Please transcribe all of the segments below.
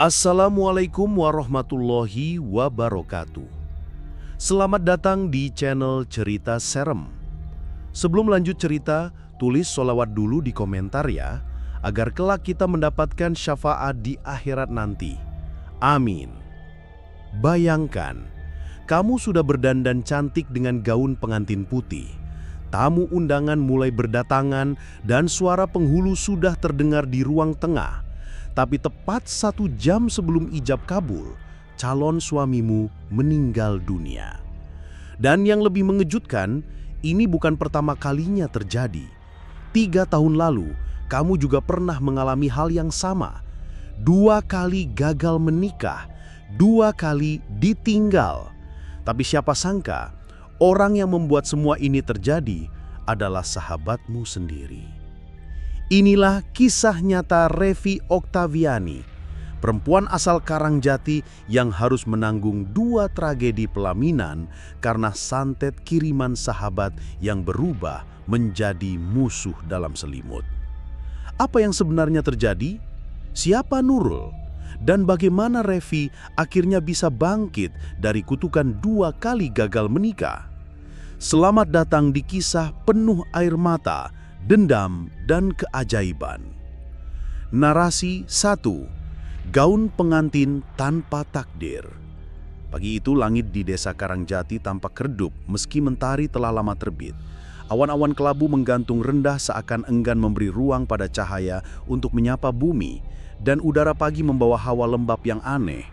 Assalamualaikum warahmatullahi wabarakatuh. Selamat datang di channel Cerita Serem. Sebelum lanjut cerita, tulis sholawat dulu di komentar ya, agar kelak kita mendapatkan syafaat di akhirat nanti. Amin. Bayangkan, kamu sudah berdandan cantik dengan gaun pengantin putih. Tamu undangan mulai berdatangan dan suara penghulu sudah terdengar di ruang tengah. Tapi tepat 1 jam sebelum ijab kabul, calon suamimu meninggal dunia. Dan yang lebih mengejutkan, ini bukan pertama kalinya terjadi. 3 tahun lalu, kamu juga pernah mengalami hal yang sama. 2 kali gagal menikah, 2 kali ditinggal. Tapi siapa sangka, orang yang membuat semua ini terjadi adalah sahabatmu sendiri. Inilah kisah nyata Revi Oktaviani, perempuan asal Karangjati yang harus menanggung 2 tragedi pelaminan karena santet kiriman sahabat yang berubah menjadi musuh dalam selimut. Apa yang sebenarnya terjadi? Siapa Nurul? Dan bagaimana Revi akhirnya bisa bangkit dari kutukan 2 kali gagal menikah? Selamat datang di kisah penuh air mata, dendam, dan keajaiban. Narasi 1. Gaun pengantin tanpa takdir. Pagi itu langit di desa Karangjati tampak redup meski mentari telah lama terbit. Awan-awan kelabu menggantung rendah seakan enggan memberi ruang pada cahaya untuk menyapa bumi, dan udara pagi membawa hawa lembab yang aneh.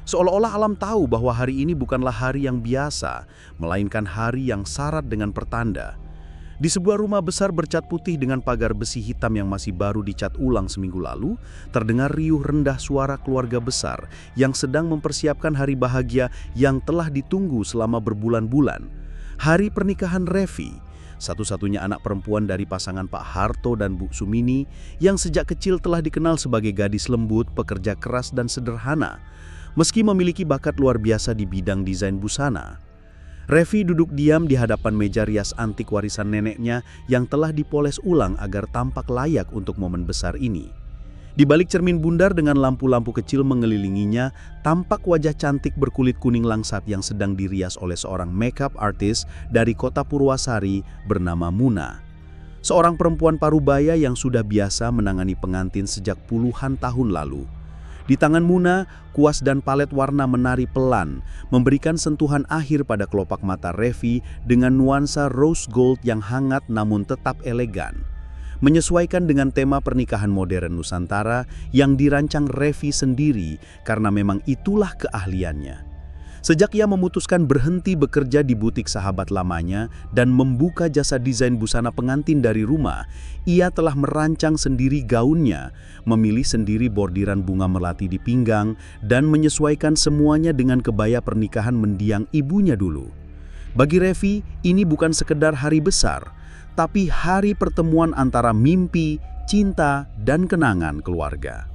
Seolah-olah alam tahu bahwa hari ini bukanlah hari yang biasa, melainkan hari yang syarat dengan pertanda. Di sebuah rumah besar bercat putih dengan pagar besi hitam yang masih baru dicat ulang seminggu lalu, terdengar riuh rendah suara keluarga besar yang sedang mempersiapkan hari bahagia yang telah ditunggu selama berbulan-bulan. Hari pernikahan Revi, satu-satunya anak perempuan dari pasangan Pak Harto dan Bu Sumini, yang sejak kecil telah dikenal sebagai gadis lembut, pekerja keras dan sederhana, meski memiliki bakat luar biasa di bidang desain busana. Revi duduk diam di hadapan meja rias antik warisan neneknya yang telah dipoles ulang agar tampak layak untuk momen besar ini. Di balik cermin bundar dengan lampu-lampu kecil mengelilinginya, tampak wajah cantik berkulit kuning langsat yang sedang dirias oleh seorang makeup artist dari kota Purwasari bernama Muna. Seorang perempuan parubaya yang sudah biasa menangani pengantin sejak puluhan tahun lalu. Di tangan Muna, kuas dan palet warna menari pelan, memberikan sentuhan akhir pada kelopak mata Revi dengan nuansa rose gold yang hangat namun tetap elegan. Menyesuaikan dengan tema pernikahan modern Nusantara yang dirancang Revi sendiri karena memang itulah keahliannya. Sejak ia memutuskan berhenti bekerja di butik sahabat lamanya dan membuka jasa desain busana pengantin dari rumah, ia telah merancang sendiri gaunnya, memilih sendiri bordiran bunga melati di pinggang, dan menyesuaikan semuanya dengan kebaya pernikahan mendiang ibunya dulu. Bagi Revi, ini bukan sekedar hari besar, tapi hari pertemuan antara mimpi, cinta, dan kenangan keluarga.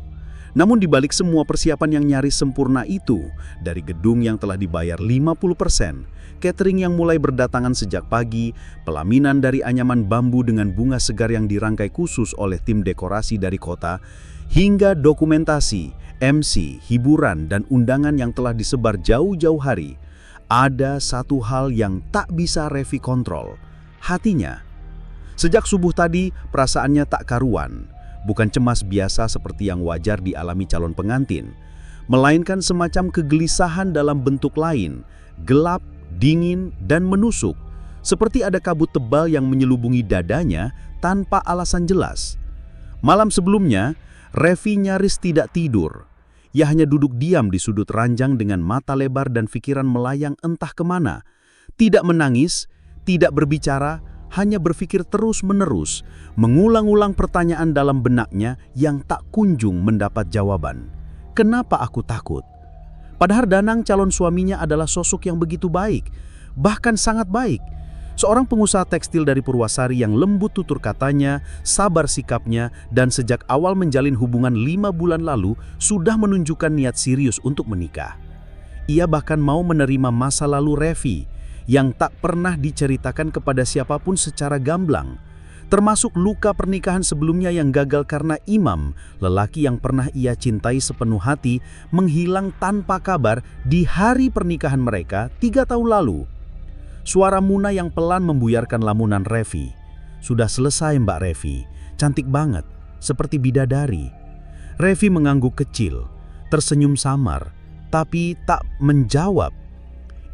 Namun di balik semua persiapan yang nyaris sempurna itu, dari gedung yang telah dibayar 50%, catering yang mulai berdatangan sejak pagi, pelaminan dari anyaman bambu dengan bunga segar yang dirangkai khusus oleh tim dekorasi dari kota, hingga dokumentasi, MC, hiburan, dan undangan yang telah disebar jauh-jauh hari, ada satu hal yang tak bisa Revi kontrol, hatinya. Sejak subuh tadi, perasaannya tak karuan. Bukan cemas biasa seperti yang wajar dialami calon pengantin, melainkan semacam kegelisahan dalam bentuk lain, gelap, dingin, dan menusuk, seperti ada kabut tebal yang menyelubungi dadanya tanpa alasan jelas. Malam sebelumnya, Revi nyaris tidak tidur. Ia hanya duduk diam di sudut ranjang dengan mata lebar dan pikiran melayang entah kemana. Tidak menangis, tidak berbicara, hanya berpikir terus-menerus, mengulang-ulang pertanyaan dalam benaknya yang tak kunjung mendapat jawaban. Kenapa aku takut? Padahal Danang calon suaminya adalah sosok yang begitu baik, bahkan sangat baik. Seorang pengusaha tekstil dari Purwasari yang lembut tutur katanya, sabar sikapnya, dan sejak awal menjalin hubungan 5 bulan lalu sudah menunjukkan niat serius untuk menikah. Ia bahkan mau menerima masa lalu Revi, yang tak pernah diceritakan kepada siapapun secara gamblang. termasuk luka pernikahan sebelumnya yang gagal karena Imam, lelaki yang pernah ia cintai sepenuh hati, menghilang tanpa kabar di hari pernikahan mereka 3 tahun lalu. Suara Muna yang pelan membuyarkan lamunan Revi. "Sudah selesai, Mbak Revi. Cantik banget, seperti bidadari." Revi mengangguk kecil, tersenyum samar, tapi tak menjawab.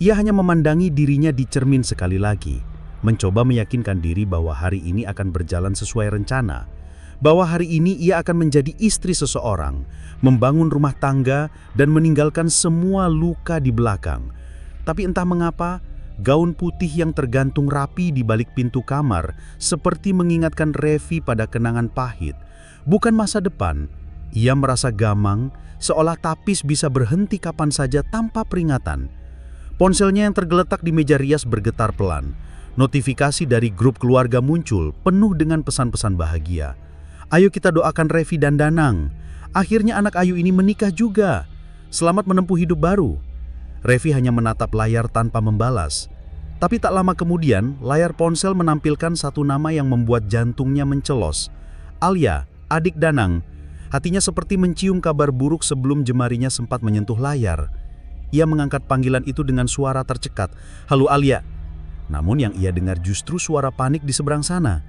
Ia hanya memandangi dirinya di cermin sekali lagi, mencoba meyakinkan diri bahwa hari ini akan berjalan sesuai rencana, bahwa hari ini ia akan menjadi istri seseorang, membangun rumah tangga dan meninggalkan semua luka di belakang. Tapi entah mengapa, gaun putih yang tergantung rapi di balik pintu kamar seperti mengingatkan Revi pada kenangan pahit, bukan masa depan. Ia merasa gamang, seolah tapis bisa berhenti kapan saja tanpa peringatan. Ponselnya yang tergeletak di meja rias bergetar pelan. Notifikasi dari grup keluarga muncul, penuh dengan pesan-pesan bahagia. "Ayo kita doakan Revi dan Danang. Akhirnya anak Ayu ini menikah juga. Selamat menempuh hidup baru." Revi hanya menatap layar tanpa membalas. Tapi tak lama kemudian, layar ponsel menampilkan satu nama yang membuat jantungnya mencelos. Alia, adik Danang. Hatinya seperti mencium kabar buruk sebelum jemarinya sempat menyentuh layar. Ia mengangkat panggilan itu dengan suara tercekat. "Halo Alia." Namun yang ia dengar justru suara panik di seberang sana.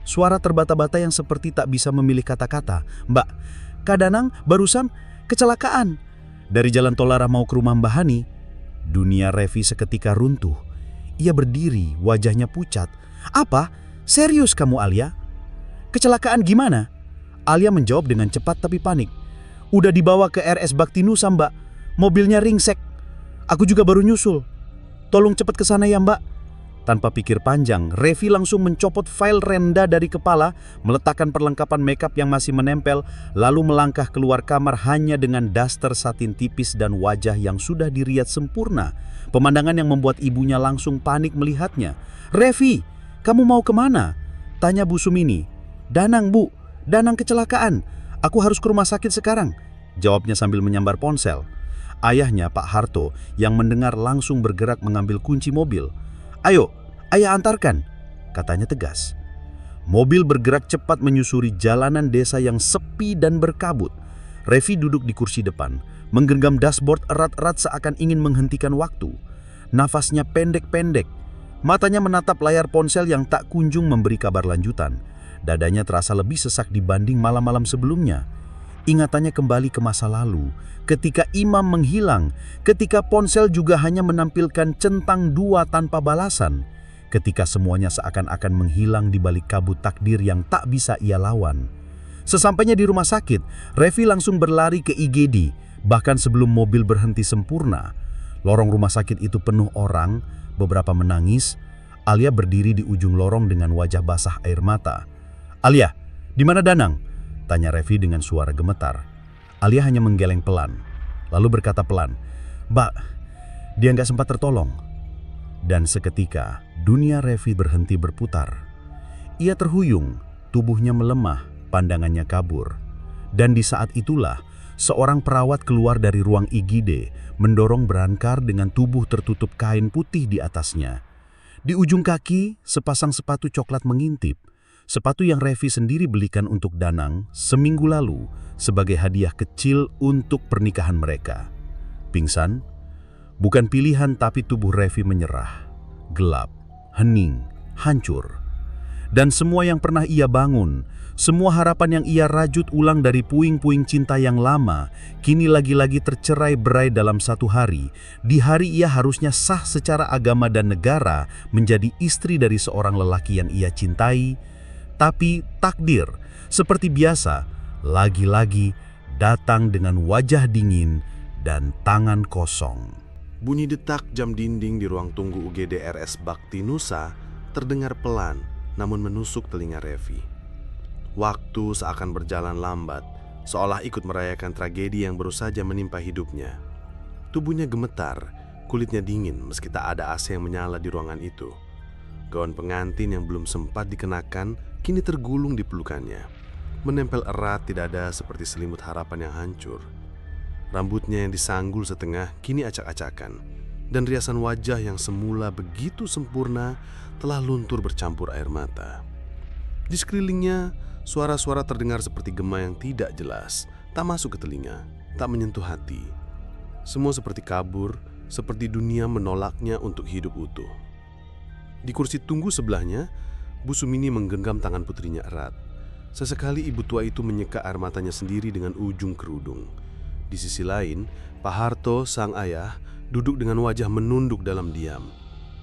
Suara terbata-bata yang seperti tak bisa memilih kata-kata. "Mbak, Kak Danang barusan kecelakaan." Dari jalan Tolara mau ke rumah Mbak Hani. Dunia Revi seketika runtuh. Ia berdiri, wajahnya pucat. "Apa? Serius kamu, Alia? Kecelakaan gimana?" Alia menjawab dengan cepat tapi panik. "Udah dibawa ke RS Bakti Nusa, Mbak. Mobilnya ringsek. Aku juga baru nyusul. Tolong cepat ke sana ya, Mbak." Tanpa pikir panjang, Revi langsung mencopot file renda dari kepala, meletakkan perlengkapan makeup yang masih menempel, lalu melangkah keluar kamar hanya dengan daster satin tipis dan wajah yang sudah diriat sempurna. Pemandangan yang membuat ibunya langsung panik melihatnya. "Revi, kamu mau kemana?" tanya Bu Sumini. "Danang, Bu. Danang kecelakaan. Aku harus ke rumah sakit sekarang," jawabnya sambil menyambar ponsel. Ayahnya, Pak Harto, yang mendengar langsung bergerak mengambil kunci mobil. "Ayo, ayah antarkan," katanya tegas. Mobil bergerak cepat menyusuri jalanan desa yang sepi dan berkabut. Revi duduk di kursi depan, menggenggam dashboard erat-erat seakan ingin menghentikan waktu. Nafasnya pendek-pendek, matanya menatap layar ponsel yang tak kunjung memberi kabar lanjutan. Dadanya terasa lebih sesak dibanding malam-malam sebelumnya. Ingatannya kembali ke masa lalu, ketika Imam menghilang, ketika ponsel juga hanya menampilkan centang 2 tanpa balasan, ketika semuanya seakan-akan menghilang di balik kabut takdir yang tak bisa ia lawan. Sesampainya di rumah sakit, Revi langsung berlari ke IGD, bahkan sebelum mobil berhenti sempurna. Lorong rumah sakit itu penuh orang, beberapa menangis. Alia berdiri di ujung lorong dengan wajah basah air mata. "Alia, di mana Danang?" tanya Revi dengan suara gemetar. Alia hanya menggeleng pelan, lalu berkata pelan, "Mbak, dia nggak sempat tertolong." Dan seketika, dunia Revi berhenti berputar. Ia terhuyung, tubuhnya melemah, pandangannya kabur. Dan di saat itulah, seorang perawat keluar dari ruang IGD, mendorong berangkar dengan tubuh tertutup kain putih di atasnya. Di ujung kaki, sepasang sepatu coklat mengintip. Sepatu yang Revi sendiri belikan untuk Danang seminggu lalu sebagai hadiah kecil untuk pernikahan mereka. Pingsan? Bukan pilihan, tapi tubuh Revi menyerah. Gelap, hening, hancur. Dan semua yang pernah ia bangun, semua harapan yang ia rajut ulang dari puing-puing cinta yang lama, kini lagi-lagi tercerai-berai dalam satu hari. Di hari ia harusnya sah secara agama dan negara menjadi istri dari seorang lelaki yang ia cintai. Tapi takdir, seperti biasa, lagi-lagi datang dengan wajah dingin dan tangan kosong. Bunyi detak jam dinding di ruang tunggu UGD RS Bakti Nusa terdengar pelan, namun menusuk telinga Revi. Waktu seakan berjalan lambat, seolah ikut merayakan tragedi yang baru saja menimpa hidupnya. Tubuhnya gemetar, kulitnya dingin meski tak ada AC yang menyala di ruangan itu. Gaun pengantin yang belum sempat dikenakan kini tergulung di pelukannya, menempel erat di dada seperti selimut harapan yang hancur. Rambutnya yang disanggul setengah kini acak-acakan, dan riasan wajah yang semula begitu sempurna telah luntur bercampur air mata. Di sekelilingnya, suara-suara terdengar seperti gema yang tidak jelas, tak masuk ke telinga, tak menyentuh hati. Semua seperti kabur, seperti dunia menolaknya untuk hidup utuh. Di kursi tunggu sebelahnya, Bu Sumini menggenggam tangan putrinya erat. Sesekali ibu tua itu menyeka air matanya sendiri dengan ujung kerudung. Di sisi lain, Pak Harto, sang ayah, duduk dengan wajah menunduk dalam diam.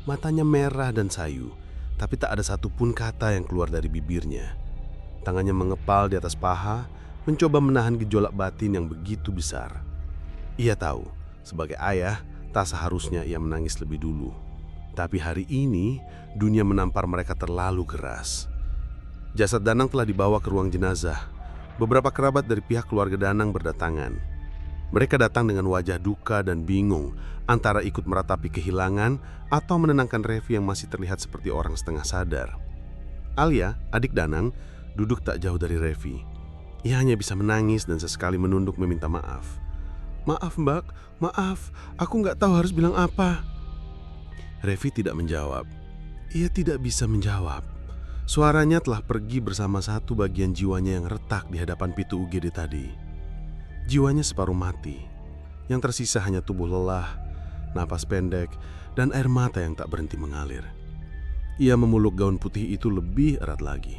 Matanya merah dan sayu, tapi tak ada satupun kata yang keluar dari bibirnya. Tangannya mengepal di atas paha, mencoba menahan gejolak batin yang begitu besar. Ia tahu, sebagai ayah, tak seharusnya ia menangis lebih dulu. Tapi hari ini, dunia menampar mereka terlalu keras. Jasad Danang telah dibawa ke ruang jenazah. Beberapa kerabat dari pihak keluarga Danang berdatangan. Mereka datang dengan wajah duka dan bingung, antara ikut meratapi kehilangan atau menenangkan Revi yang masih terlihat seperti orang setengah sadar. Alia, adik Danang, duduk tak jauh dari Revi. Ia hanya bisa menangis dan sesekali menunduk meminta maaf. "Maaf Mbak, maaf, aku nggak tahu harus bilang apa." Revi tidak menjawab. Ia tidak bisa menjawab. Suaranya telah pergi bersama satu bagian jiwanya yang retak di hadapan pintu UGD tadi. Jiwanya separuh mati. Yang tersisa hanya tubuh lelah, napas pendek, dan air mata yang tak berhenti mengalir. Ia memeluk gaun putih itu lebih erat lagi.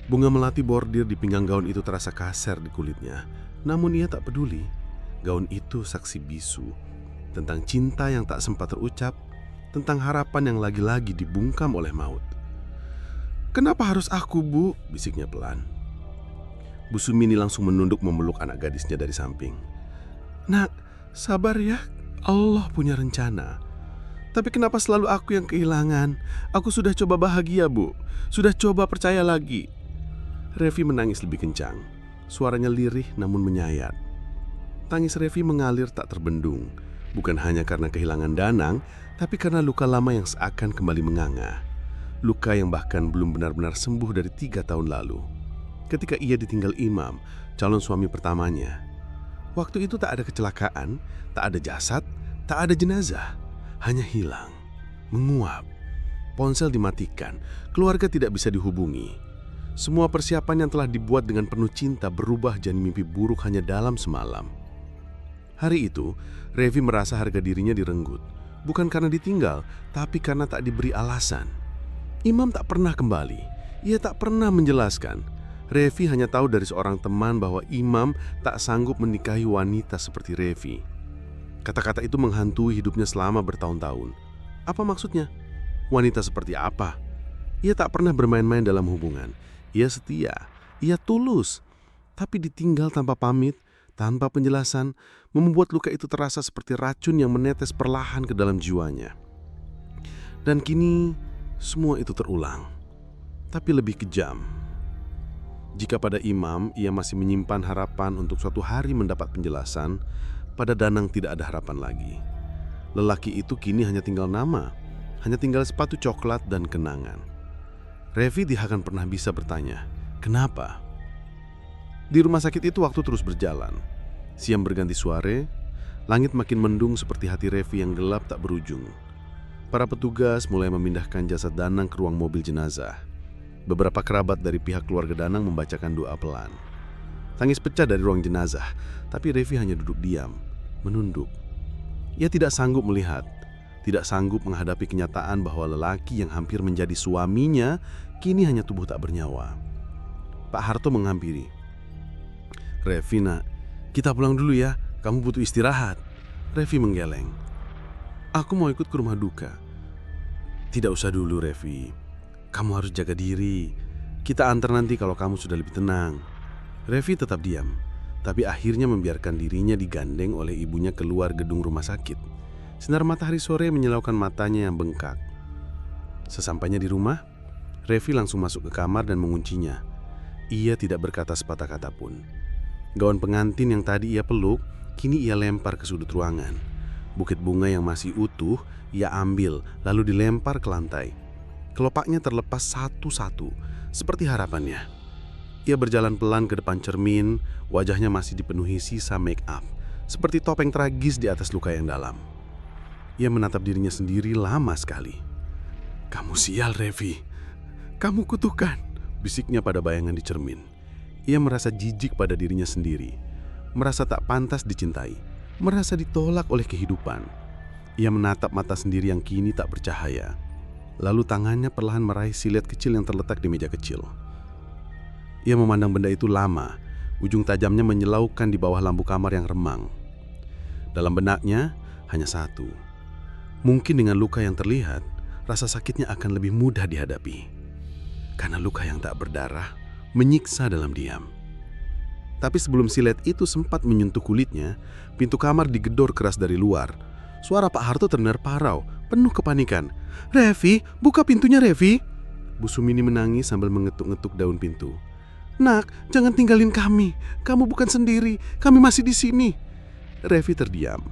Bunga melati bordir di pinggang gaun itu terasa kasar di kulitnya. Namun ia tak peduli. Gaun itu saksi bisu tentang cinta yang tak sempat terucap, tentang harapan yang lagi-lagi dibungkam oleh maut. "Kenapa harus aku, Bu?" bisiknya pelan. Bu Sumini langsung menunduk memeluk anak gadisnya dari samping. "Nak, sabar ya. Allah punya rencana. Tapi kenapa selalu aku yang kehilangan? Aku sudah coba bahagia, Bu. Sudah coba percaya lagi." Revi menangis lebih kencang. Suaranya lirih namun menyayat. Tangis Revi mengalir tak terbendung. Bukan hanya karena kehilangan Danang, tapi karena luka lama yang seakan kembali menganga. Luka yang bahkan belum benar-benar sembuh dari 3 tahun lalu. Ketika ia ditinggal Imam, calon suami pertamanya. Waktu itu tak ada kecelakaan, tak ada jasad, tak ada jenazah. Hanya hilang, menguap. Ponsel dimatikan, keluarga tidak bisa dihubungi. Semua persiapan yang telah dibuat dengan penuh cinta berubah jadi mimpi buruk hanya dalam semalam. Hari itu, Revi merasa harga dirinya direnggut. Bukan karena ditinggal, tapi karena tak diberi alasan. Imam tak pernah kembali. Ia tak pernah menjelaskan. Revi hanya tahu dari seorang teman bahwa Imam tak sanggup menikahi wanita seperti Revi. Kata-kata itu menghantui hidupnya selama bertahun-tahun. Apa maksudnya? Wanita seperti apa? Ia tak pernah bermain-main dalam hubungan. Ia setia, ia tulus. Tapi ditinggal tanpa pamit, tanpa penjelasan, membuat luka itu terasa seperti racun yang menetes perlahan ke dalam jiwanya. Dan kini semua itu terulang, tapi lebih kejam. Jika pada Imam ia masih menyimpan harapan untuk suatu hari mendapat penjelasan, pada Danang tidak ada harapan lagi. Lelaki itu kini hanya tinggal nama, hanya tinggal sepatu coklat dan kenangan. Revi tidak akan pernah bisa bertanya, kenapa? Di rumah sakit itu waktu terus berjalan. Siang berganti sore, langit makin mendung seperti hati Revi yang gelap tak berujung. Para petugas mulai memindahkan jasad Danang ke ruang mobil jenazah. Beberapa kerabat dari pihak keluarga Danang membacakan doa pelan. Tangis pecah dari ruang jenazah, tapi Revi hanya duduk diam, menunduk. Ia tidak sanggup melihat, tidak sanggup menghadapi kenyataan bahwa lelaki yang hampir menjadi suaminya kini hanya tubuh tak bernyawa. Pak Harto menghampiri. "Revi nak, kita pulang dulu ya, kamu butuh istirahat." Revi menggeleng. "Aku mau ikut ke rumah duka." "Tidak usah dulu Revi, kamu harus jaga diri. Kita antar nanti kalau kamu sudah lebih tenang." Revi tetap diam, tapi akhirnya membiarkan dirinya digandeng oleh ibunya keluar gedung rumah sakit. Sinar matahari sore menyilaukan matanya yang bengkak. Sesampainya di rumah, Revi langsung masuk ke kamar dan menguncinya. Ia tidak berkata sepatah kata pun. Gaun pengantin yang tadi ia peluk, kini ia lempar ke sudut ruangan. Bukit bunga yang masih utuh, ia ambil lalu dilempar ke lantai. Kelopaknya terlepas satu-satu, seperti harapannya. Ia berjalan pelan ke depan cermin, wajahnya masih dipenuhi sisa make up, seperti topeng tragis di atas luka yang dalam. Ia menatap dirinya sendiri lama sekali. "Kamu sial, Revi. Kamu kutukan. bisiknya pada bayangan di cermin. Ia merasa jijik pada dirinya sendiri, merasa tak pantas dicintai, merasa ditolak oleh kehidupan. Ia menatap mata sendiri yang kini tak bercahaya. Lalu tangannya perlahan meraih silet kecil yang terletak di meja kecil. Ia memandang benda itu lama, ujung tajamnya menyilaukan di bawah lampu kamar yang remang. Dalam benaknya hanya satu. Mungkin dengan luka yang terlihat, rasa sakitnya akan lebih mudah dihadapi. Karena luka yang tak berdarah menyiksa dalam diam. Tapi sebelum silet itu sempat menyentuh kulitnya, pintu kamar digedor keras dari luar. Suara Pak Harto terdengar parau, penuh kepanikan. "Revi, buka pintunya, Revi!" Bu Sumini menangis sambil mengetuk-ngetuk daun pintu. "Nak, jangan tinggalin kami. Kamu bukan sendiri. Kami masih di sini." Revi terdiam.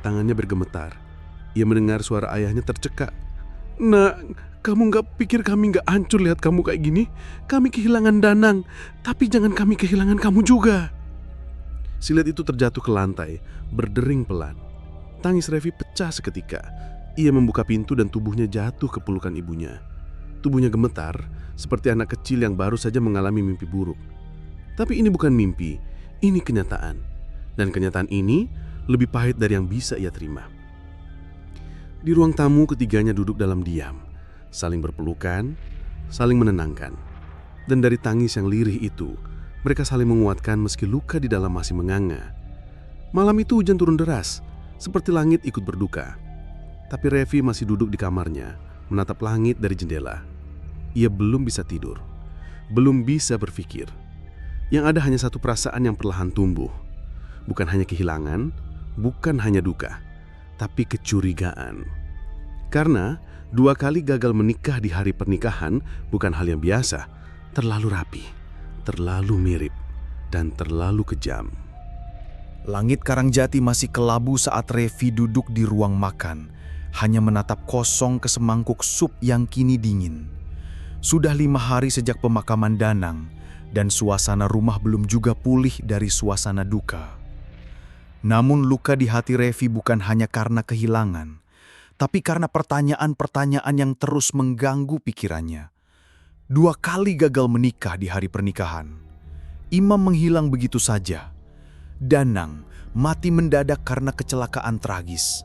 Tangannya bergemetar. Ia mendengar suara ayahnya tercekak. "Nak, kamu gak pikir kami gak hancur lihat kamu kayak gini? Kami kehilangan Danang, tapi jangan kami kehilangan kamu juga." Silet itu terjatuh ke lantai, berdering pelan. Tangis Revi pecah seketika. Ia membuka pintu dan tubuhnya jatuh ke pelukan ibunya. Tubuhnya gemetar, seperti anak kecil yang baru saja mengalami mimpi buruk. Tapi ini bukan mimpi, ini kenyataan. Dan kenyataan ini lebih pahit dari yang bisa ia terima. Di ruang tamu ketiganya duduk dalam diam, saling berpelukan, saling menenangkan. Dan dari tangis yang lirih itu, mereka saling menguatkan meski luka di dalam masih menganga. Malam itu hujan turun deras, seperti langit ikut berduka. Tapi Revi masih duduk di kamarnya, menatap langit dari jendela. Ia belum bisa tidur, belum bisa berpikir. Yang ada hanya satu perasaan yang perlahan tumbuh. Bukan hanya kehilangan, bukan hanya duka, tapi kecurigaan. Karena 2 kali gagal menikah di hari pernikahan bukan hal yang biasa, terlalu rapi, terlalu mirip, dan terlalu kejam. Langit Karangjati masih kelabu saat Revi duduk di ruang makan, hanya menatap kosong ke semangkuk sup yang kini dingin. Sudah 5 hari sejak pemakaman Danang, dan suasana rumah belum juga pulih dari suasana duka. Namun luka di hati Revi bukan hanya karena kehilangan, tapi karena pertanyaan-pertanyaan yang terus mengganggu pikirannya. 2 kali gagal menikah di hari pernikahan. Imam menghilang begitu saja. Danang mati mendadak karena kecelakaan tragis.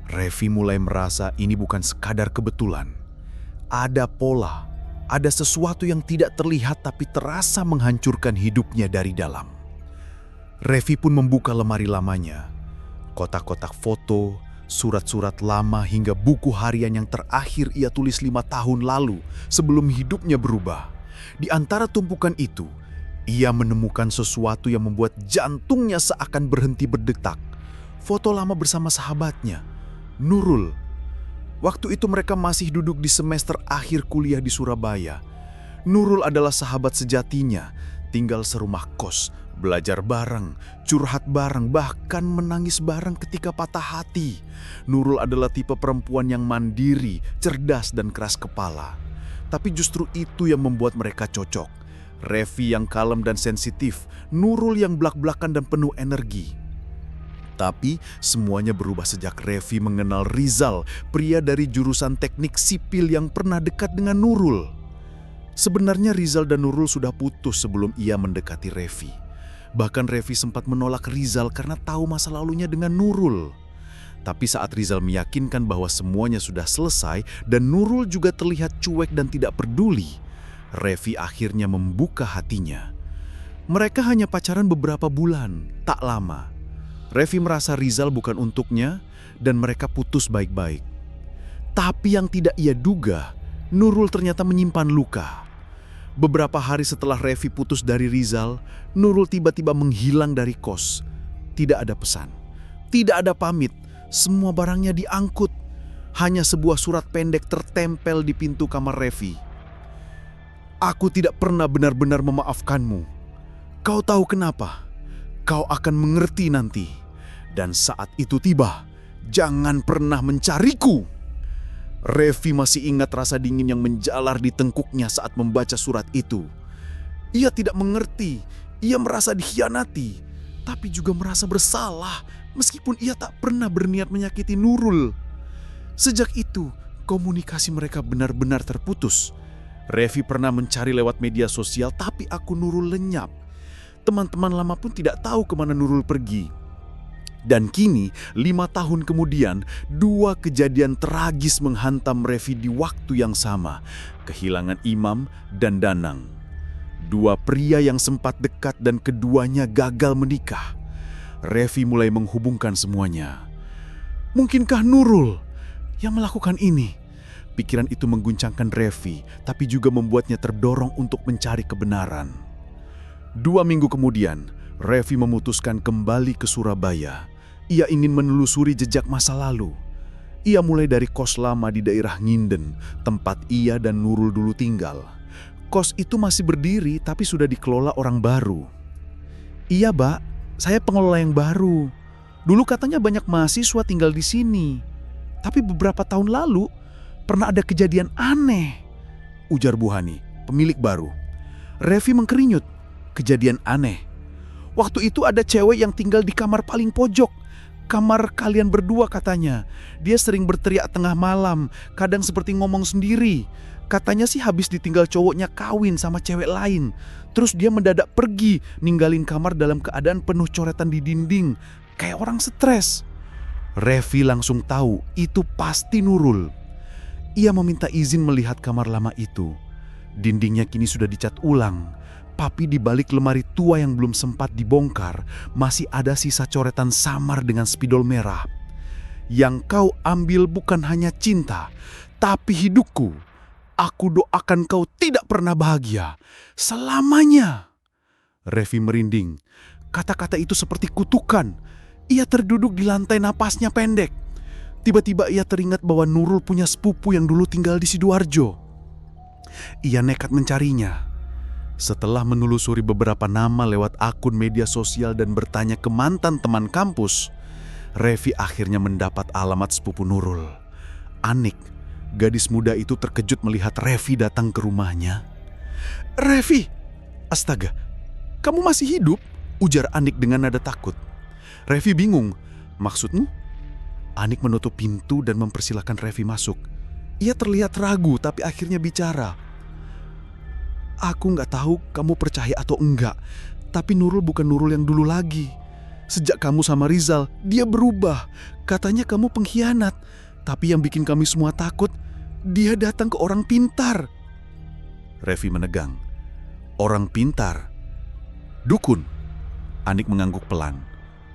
Revi mulai merasa ini bukan sekadar kebetulan. Ada pola, ada sesuatu yang tidak terlihat tapi terasa menghancurkan hidupnya dari dalam. Revi pun membuka lemari lamanya. Kotak-kotak foto, surat-surat lama hingga buku harian yang terakhir ia tulis 5 tahun lalu sebelum hidupnya berubah. Di antara tumpukan itu, ia menemukan sesuatu yang membuat jantungnya seakan berhenti berdetak. Foto lama bersama sahabatnya, Nurul. Waktu itu mereka masih duduk di semester akhir kuliah di Surabaya. Nurul adalah sahabat sejatinya, tinggal serumah kos, belajar bareng, curhat bareng, bahkan menangis bareng ketika patah hati. Nurul adalah tipe perempuan yang mandiri, cerdas dan keras kepala. Tapi justru itu yang membuat mereka cocok. Revi yang kalem dan sensitif, Nurul yang blak-blakan dan penuh energi. Tapi semuanya berubah sejak Revi mengenal Rizal, pria dari jurusan teknik sipil yang pernah dekat dengan Nurul. Sebenarnya Rizal dan Nurul sudah putus sebelum ia mendekati Revi. Bahkan Revi sempat menolak Rizal karena tahu masa lalunya dengan Nurul. Tapi saat Rizal meyakinkan bahwa semuanya sudah selesai dan Nurul juga terlihat cuek dan tidak peduli, Revi akhirnya membuka hatinya. Mereka hanya pacaran beberapa bulan, tak lama. Revi merasa Rizal bukan untuknya dan mereka putus baik-baik. Tapi yang tidak ia duga, Nurul ternyata menyimpan luka. Beberapa hari setelah Revi putus dari Rizal, Nurul tiba-tiba menghilang dari kos. Tidak ada pesan, tidak ada pamit, semua barangnya diangkut. Hanya sebuah surat pendek tertempel di pintu kamar Revi. "Aku tidak pernah benar-benar memaafkanmu. Kau tahu kenapa? Kau akan mengerti nanti. Dan saat itu tiba, jangan pernah mencariku." Revi masih ingat rasa dingin yang menjalar di tengkuknya saat membaca surat itu. Ia tidak mengerti, ia merasa dikhianati, tapi juga merasa bersalah meskipun ia tak pernah berniat menyakiti Nurul. Sejak itu, komunikasi mereka benar-benar terputus. Revi pernah mencari lewat media sosial, tapi akun Nurul lenyap. Teman-teman lama pun tidak tahu kemana Nurul pergi. Dan kini, 5 tahun kemudian, 2 kejadian tragis menghantam Revi di waktu yang sama. Kehilangan Imam dan Danang. 2 pria yang sempat dekat dan keduanya gagal menikah. Revi mulai menghubungkan semuanya. Mungkinkah Nurul yang melakukan ini? Pikiran itu mengguncangkan Revi, tapi juga membuatnya terdorong untuk mencari kebenaran. 2 minggu kemudian, Revi memutuskan kembali ke Surabaya. Ia ingin menelusuri jejak masa lalu. Ia mulai dari kos lama di daerah Nginden, tempat ia dan Nurul dulu tinggal. Kos itu masih berdiri, tapi sudah dikelola orang baru. Iya, Mbak, saya pengelola yang baru. Dulu katanya banyak mahasiswa tinggal di sini. Tapi beberapa tahun lalu, pernah ada kejadian aneh, ujar Bu Hani, pemilik baru. Revi mengkerinyut. Kejadian aneh. Waktu itu ada cewek yang tinggal di kamar paling pojok. Kamar kalian berdua katanya. Dia sering berteriak tengah malam, kadang seperti ngomong sendiri. Katanya sih habis ditinggal cowoknya kawin sama cewek lain. Terus dia mendadak pergi, ninggalin kamar dalam keadaan penuh coretan di dinding. Kayak orang stres. Revi langsung tahu itu pasti Nurul. Ia meminta izin melihat kamar lama itu. Dindingnya kini sudah dicat ulang. Tapi di balik lemari tua yang belum sempat dibongkar, masih ada sisa coretan samar dengan spidol merah. Yang kau ambil bukan hanya cinta, tapi hidupku. Aku doakan kau tidak pernah bahagia. Selamanya. Revi merinding. Kata-kata itu seperti kutukan. Ia terduduk di lantai, napasnya pendek. Tiba-tiba ia teringat bahwa Nurul punya sepupu yang dulu tinggal di Sidoarjo. Ia nekat mencarinya. Setelah menelusuri beberapa nama lewat akun media sosial dan bertanya ke mantan teman kampus, Revi akhirnya mendapat alamat sepupu Nurul. Anik, gadis muda itu terkejut melihat Revi datang ke rumahnya. Revi, astaga, kamu masih hidup? Ujar Anik dengan nada takut. Revi bingung, maksudmu? Anik menutup pintu dan mempersilahkan Revi masuk. Ia terlihat ragu tapi akhirnya bicara. Aku nggak tahu kamu percaya atau enggak, tapi Nurul bukan Nurul yang dulu lagi. Sejak kamu sama Rizal, dia berubah. Katanya kamu pengkhianat, tapi yang bikin kami semua takut, dia datang ke orang pintar. Revi menegang. Orang pintar? Dukun? Anik mengangguk pelan.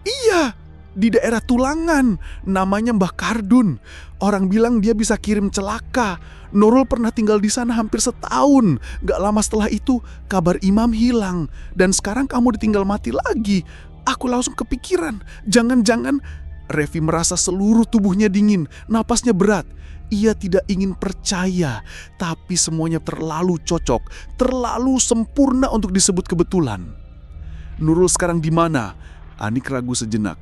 Iya, di daerah Tulangan, namanya Mbah Kardun. Orang bilang dia bisa kirim celaka. Nurul pernah tinggal di sana hampir setahun. Gak lama setelah itu, kabar Imam hilang. Dan sekarang kamu ditinggal mati lagi. Aku langsung kepikiran, jangan-jangan... Revi merasa seluruh tubuhnya dingin, napasnya berat. Ia tidak ingin percaya, tapi semuanya terlalu cocok, terlalu sempurna untuk disebut kebetulan. Nurul sekarang di mana? Anik ragu sejenak.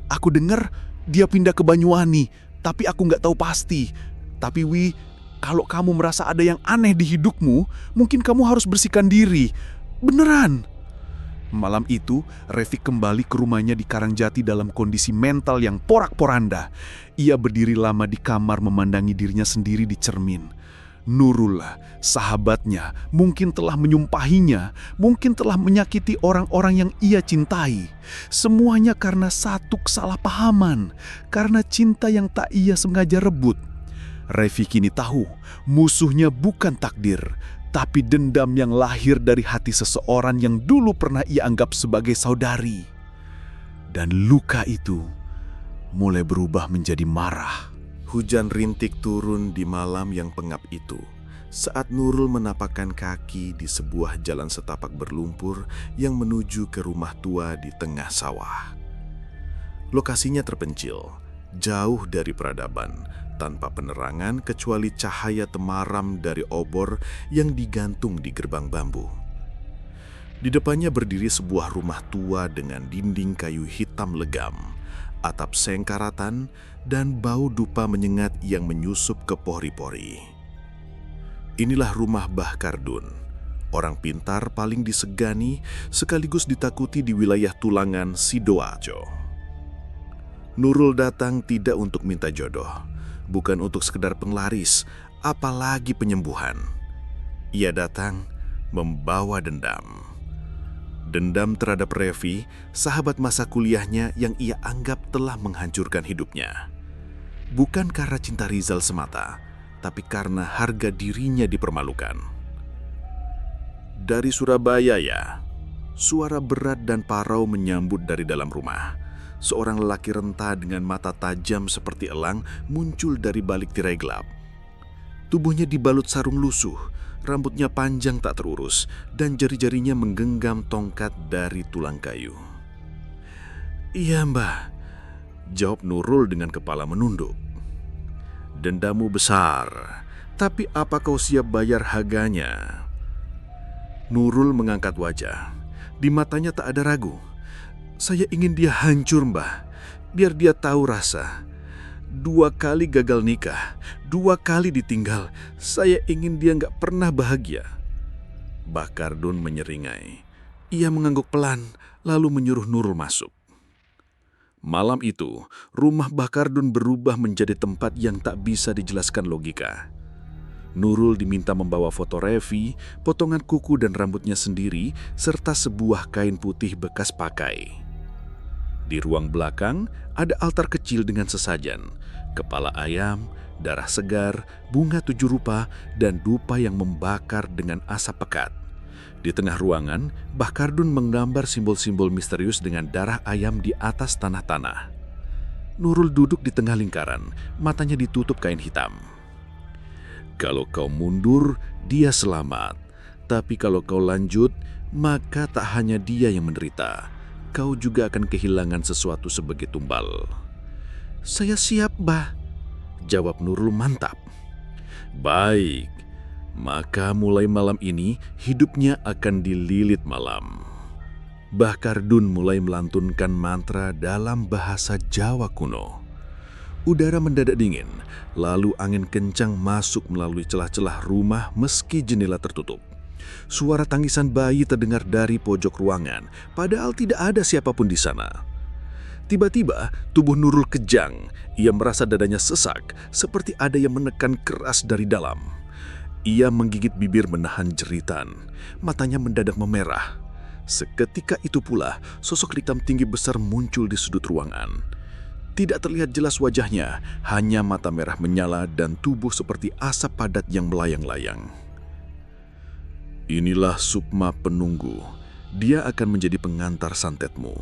Aku dengar dia pindah ke Banyuwangi, tapi aku nggak tahu pasti. Tapi Wi, kalau kamu merasa ada yang aneh di hidupmu, mungkin kamu harus bersihkan diri. Beneran. Malam itu, Revi kembali ke rumahnya di Karangjati dalam kondisi mental yang porak-poranda. Ia berdiri lama di kamar memandangi dirinya sendiri di cermin. Nurul, sahabatnya, mungkin telah menyumpahinya, mungkin telah menyakiti orang-orang yang ia cintai. Semuanya karena satu kesalahpahaman, karena cinta yang tak ia sengaja rebut. Revi kini tahu, musuhnya bukan takdir, tapi dendam yang lahir dari hati seseorang yang dulu pernah ia anggap sebagai saudari. Dan luka itu mulai berubah menjadi marah. Hujan rintik turun di malam yang pengap itu, saat Nurul menapakkan kaki di sebuah jalan setapak berlumpur yang menuju ke rumah tua di tengah sawah. Lokasinya terpencil, jauh dari peradaban, tanpa penerangan kecuali cahaya temaram dari obor yang digantung di gerbang bambu. Di depannya berdiri sebuah rumah tua dengan dinding kayu hitam legam, atap sengkaratan, dan bau dupa menyengat yang menyusup ke pori-pori. Inilah rumah Mbah Kardun, orang pintar paling disegani sekaligus ditakuti di wilayah Tulangan, Sidoarjo. Nurul datang tidak untuk minta jodoh, bukan untuk sekedar penglaris, apalagi penyembuhan. Ia datang membawa dendam. Dendam terhadap Revi, sahabat masa kuliahnya yang ia anggap telah menghancurkan hidupnya. Bukan karena cinta Rizal semata, tapi karena harga dirinya dipermalukan. Dari Surabaya ya, suara berat dan parau menyambut dari dalam rumah. Seorang lelaki renta dengan mata tajam seperti elang muncul dari balik tirai gelap. Tubuhnya dibalut sarung lusuh, rambutnya panjang tak terurus, dan jari-jarinya menggenggam tongkat dari tulang kayu. "Iya, Mbah," jawab Nurul dengan kepala menunduk. "Dendamu besar, tapi apa kau siap bayar harganya?" Nurul mengangkat wajah. Di matanya tak ada ragu. "Saya ingin dia hancur, Mbah, biar dia tahu rasa. 2 kali gagal nikah, 2 kali ditinggal. Saya ingin dia nggak pernah bahagia." Mbah Kardun menyeringai. Ia mengangguk pelan, lalu menyuruh Nurul masuk. Malam itu, rumah Mbah Kardun berubah menjadi tempat yang tak bisa dijelaskan logika. Nurul diminta membawa foto Revi, potongan kuku dan rambutnya sendiri, serta sebuah kain putih bekas pakai. Di ruang belakang, ada altar kecil dengan sesajen, kepala ayam, darah segar, bunga 7 rupa, dan dupa yang membakar dengan asap pekat. Di tengah ruangan, Mbah Kardun menggambar simbol-simbol misterius dengan darah ayam di atas tanah-tanah. Nurul duduk di tengah lingkaran, matanya ditutup kain hitam. "Kalau kau mundur, dia selamat. Tapi kalau kau lanjut, maka tak hanya dia yang menderita. Kau juga akan kehilangan sesuatu sebagai tumbal." "Saya siap, Mbah," jawab Nurul mantap. "Baik, maka mulai malam ini hidupnya akan dililit malam." Mbah Kardun mulai melantunkan mantra dalam bahasa Jawa kuno. Udara mendadak dingin, lalu angin kencang masuk melalui celah-celah rumah meski jendela tertutup. Suara tangisan bayi terdengar dari pojok ruangan, padahal tidak ada siapapun di sana. Tiba-tiba, tubuh Nurul kejang. Ia merasa dadanya sesak, seperti ada yang menekan keras dari dalam. Ia menggigit bibir menahan jeritan. Matanya mendadak memerah. Seketika itu pula, sosok hitam tinggi besar muncul di sudut ruangan. Tidak terlihat jelas wajahnya, hanya mata merah menyala dan tubuh seperti asap padat yang melayang-layang. "Inilah Sukma penunggu. Dia akan menjadi pengantar santetmu.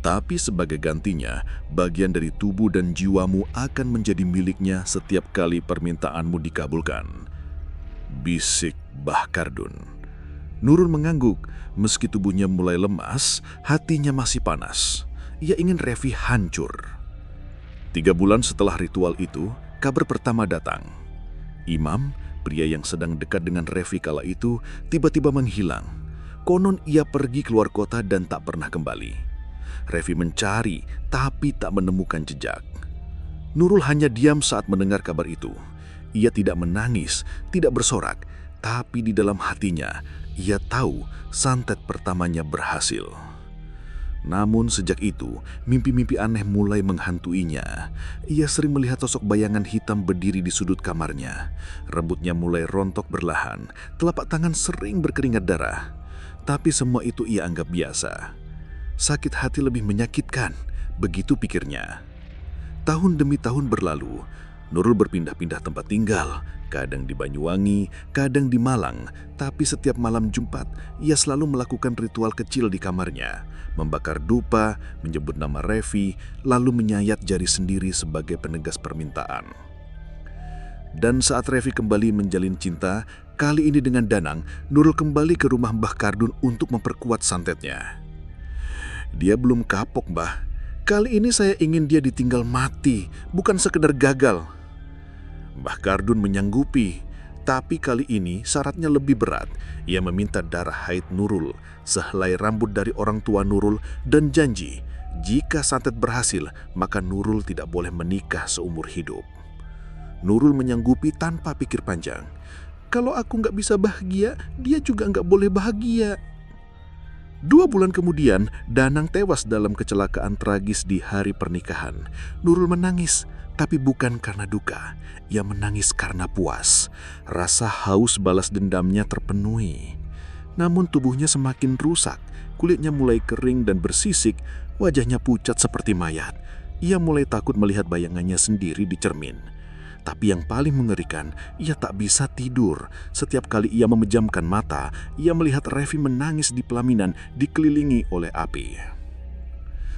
Tapi sebagai gantinya, bagian dari tubuh dan jiwamu akan menjadi miliknya setiap kali permintaanmu dikabulkan," bisik Mbah Kardun. Nurul mengangguk. Meski tubuhnya mulai lemas, hatinya masih panas. Ia ingin Revi hancur. 3 bulan setelah ritual itu, kabar pertama datang. Imam, pria yang sedang dekat dengan Revi kala itu, tiba-tiba menghilang. Konon ia pergi keluar kota dan tak pernah kembali. Revi mencari, tapi tak menemukan jejak. Nurul hanya diam saat mendengar kabar itu. Ia tidak menangis, tidak bersorak, tapi di dalam hatinya, ia tahu santet pertamanya berhasil. Namun sejak itu, mimpi-mimpi aneh mulai menghantuinya. Ia sering melihat sosok bayangan hitam berdiri di sudut kamarnya. Rambutnya mulai rontok berlahan, telapak tangan sering berkeringat darah. Tapi semua itu ia anggap biasa. Sakit hati lebih menyakitkan, begitu pikirnya. Tahun demi tahun berlalu, Nurul berpindah-pindah tempat tinggal, kadang di Banyuwangi, kadang di Malang, tapi setiap malam Jumat, ia selalu melakukan ritual kecil di kamarnya, membakar dupa, menyebut nama Revi, lalu menyayat jari sendiri sebagai penegas permintaan. Dan saat Revi kembali menjalin cinta, kali ini dengan Danang, Nurul kembali ke rumah Mbah Kardun untuk memperkuat santetnya. "Dia belum kapok, Mbah. Kali ini saya ingin dia ditinggal mati, bukan sekedar gagal." Mbah Kardun menyanggupi, tapi kali ini syaratnya lebih berat. Ia meminta darah haid Nurul, sehelai rambut dari orang tua Nurul, dan janji, jika santet berhasil, maka Nurul tidak boleh menikah seumur hidup. Nurul menyanggupi tanpa pikir panjang. "Kalau aku nggak bisa bahagia, dia juga nggak boleh bahagia." 2 bulan kemudian, Danang tewas dalam kecelakaan tragis di hari pernikahan. Nurul menangis, tapi bukan karena duka. Ia menangis karena puas. Rasa haus balas dendamnya terpenuhi. Namun tubuhnya semakin rusak. Kulitnya mulai kering dan bersisik, wajahnya pucat seperti mayat. Ia mulai takut melihat bayangannya sendiri di cermin. Tapi yang paling mengerikan, ia tak bisa tidur. Setiap kali ia memejamkan mata, ia melihat Revi menangis di pelaminan dikelilingi oleh api.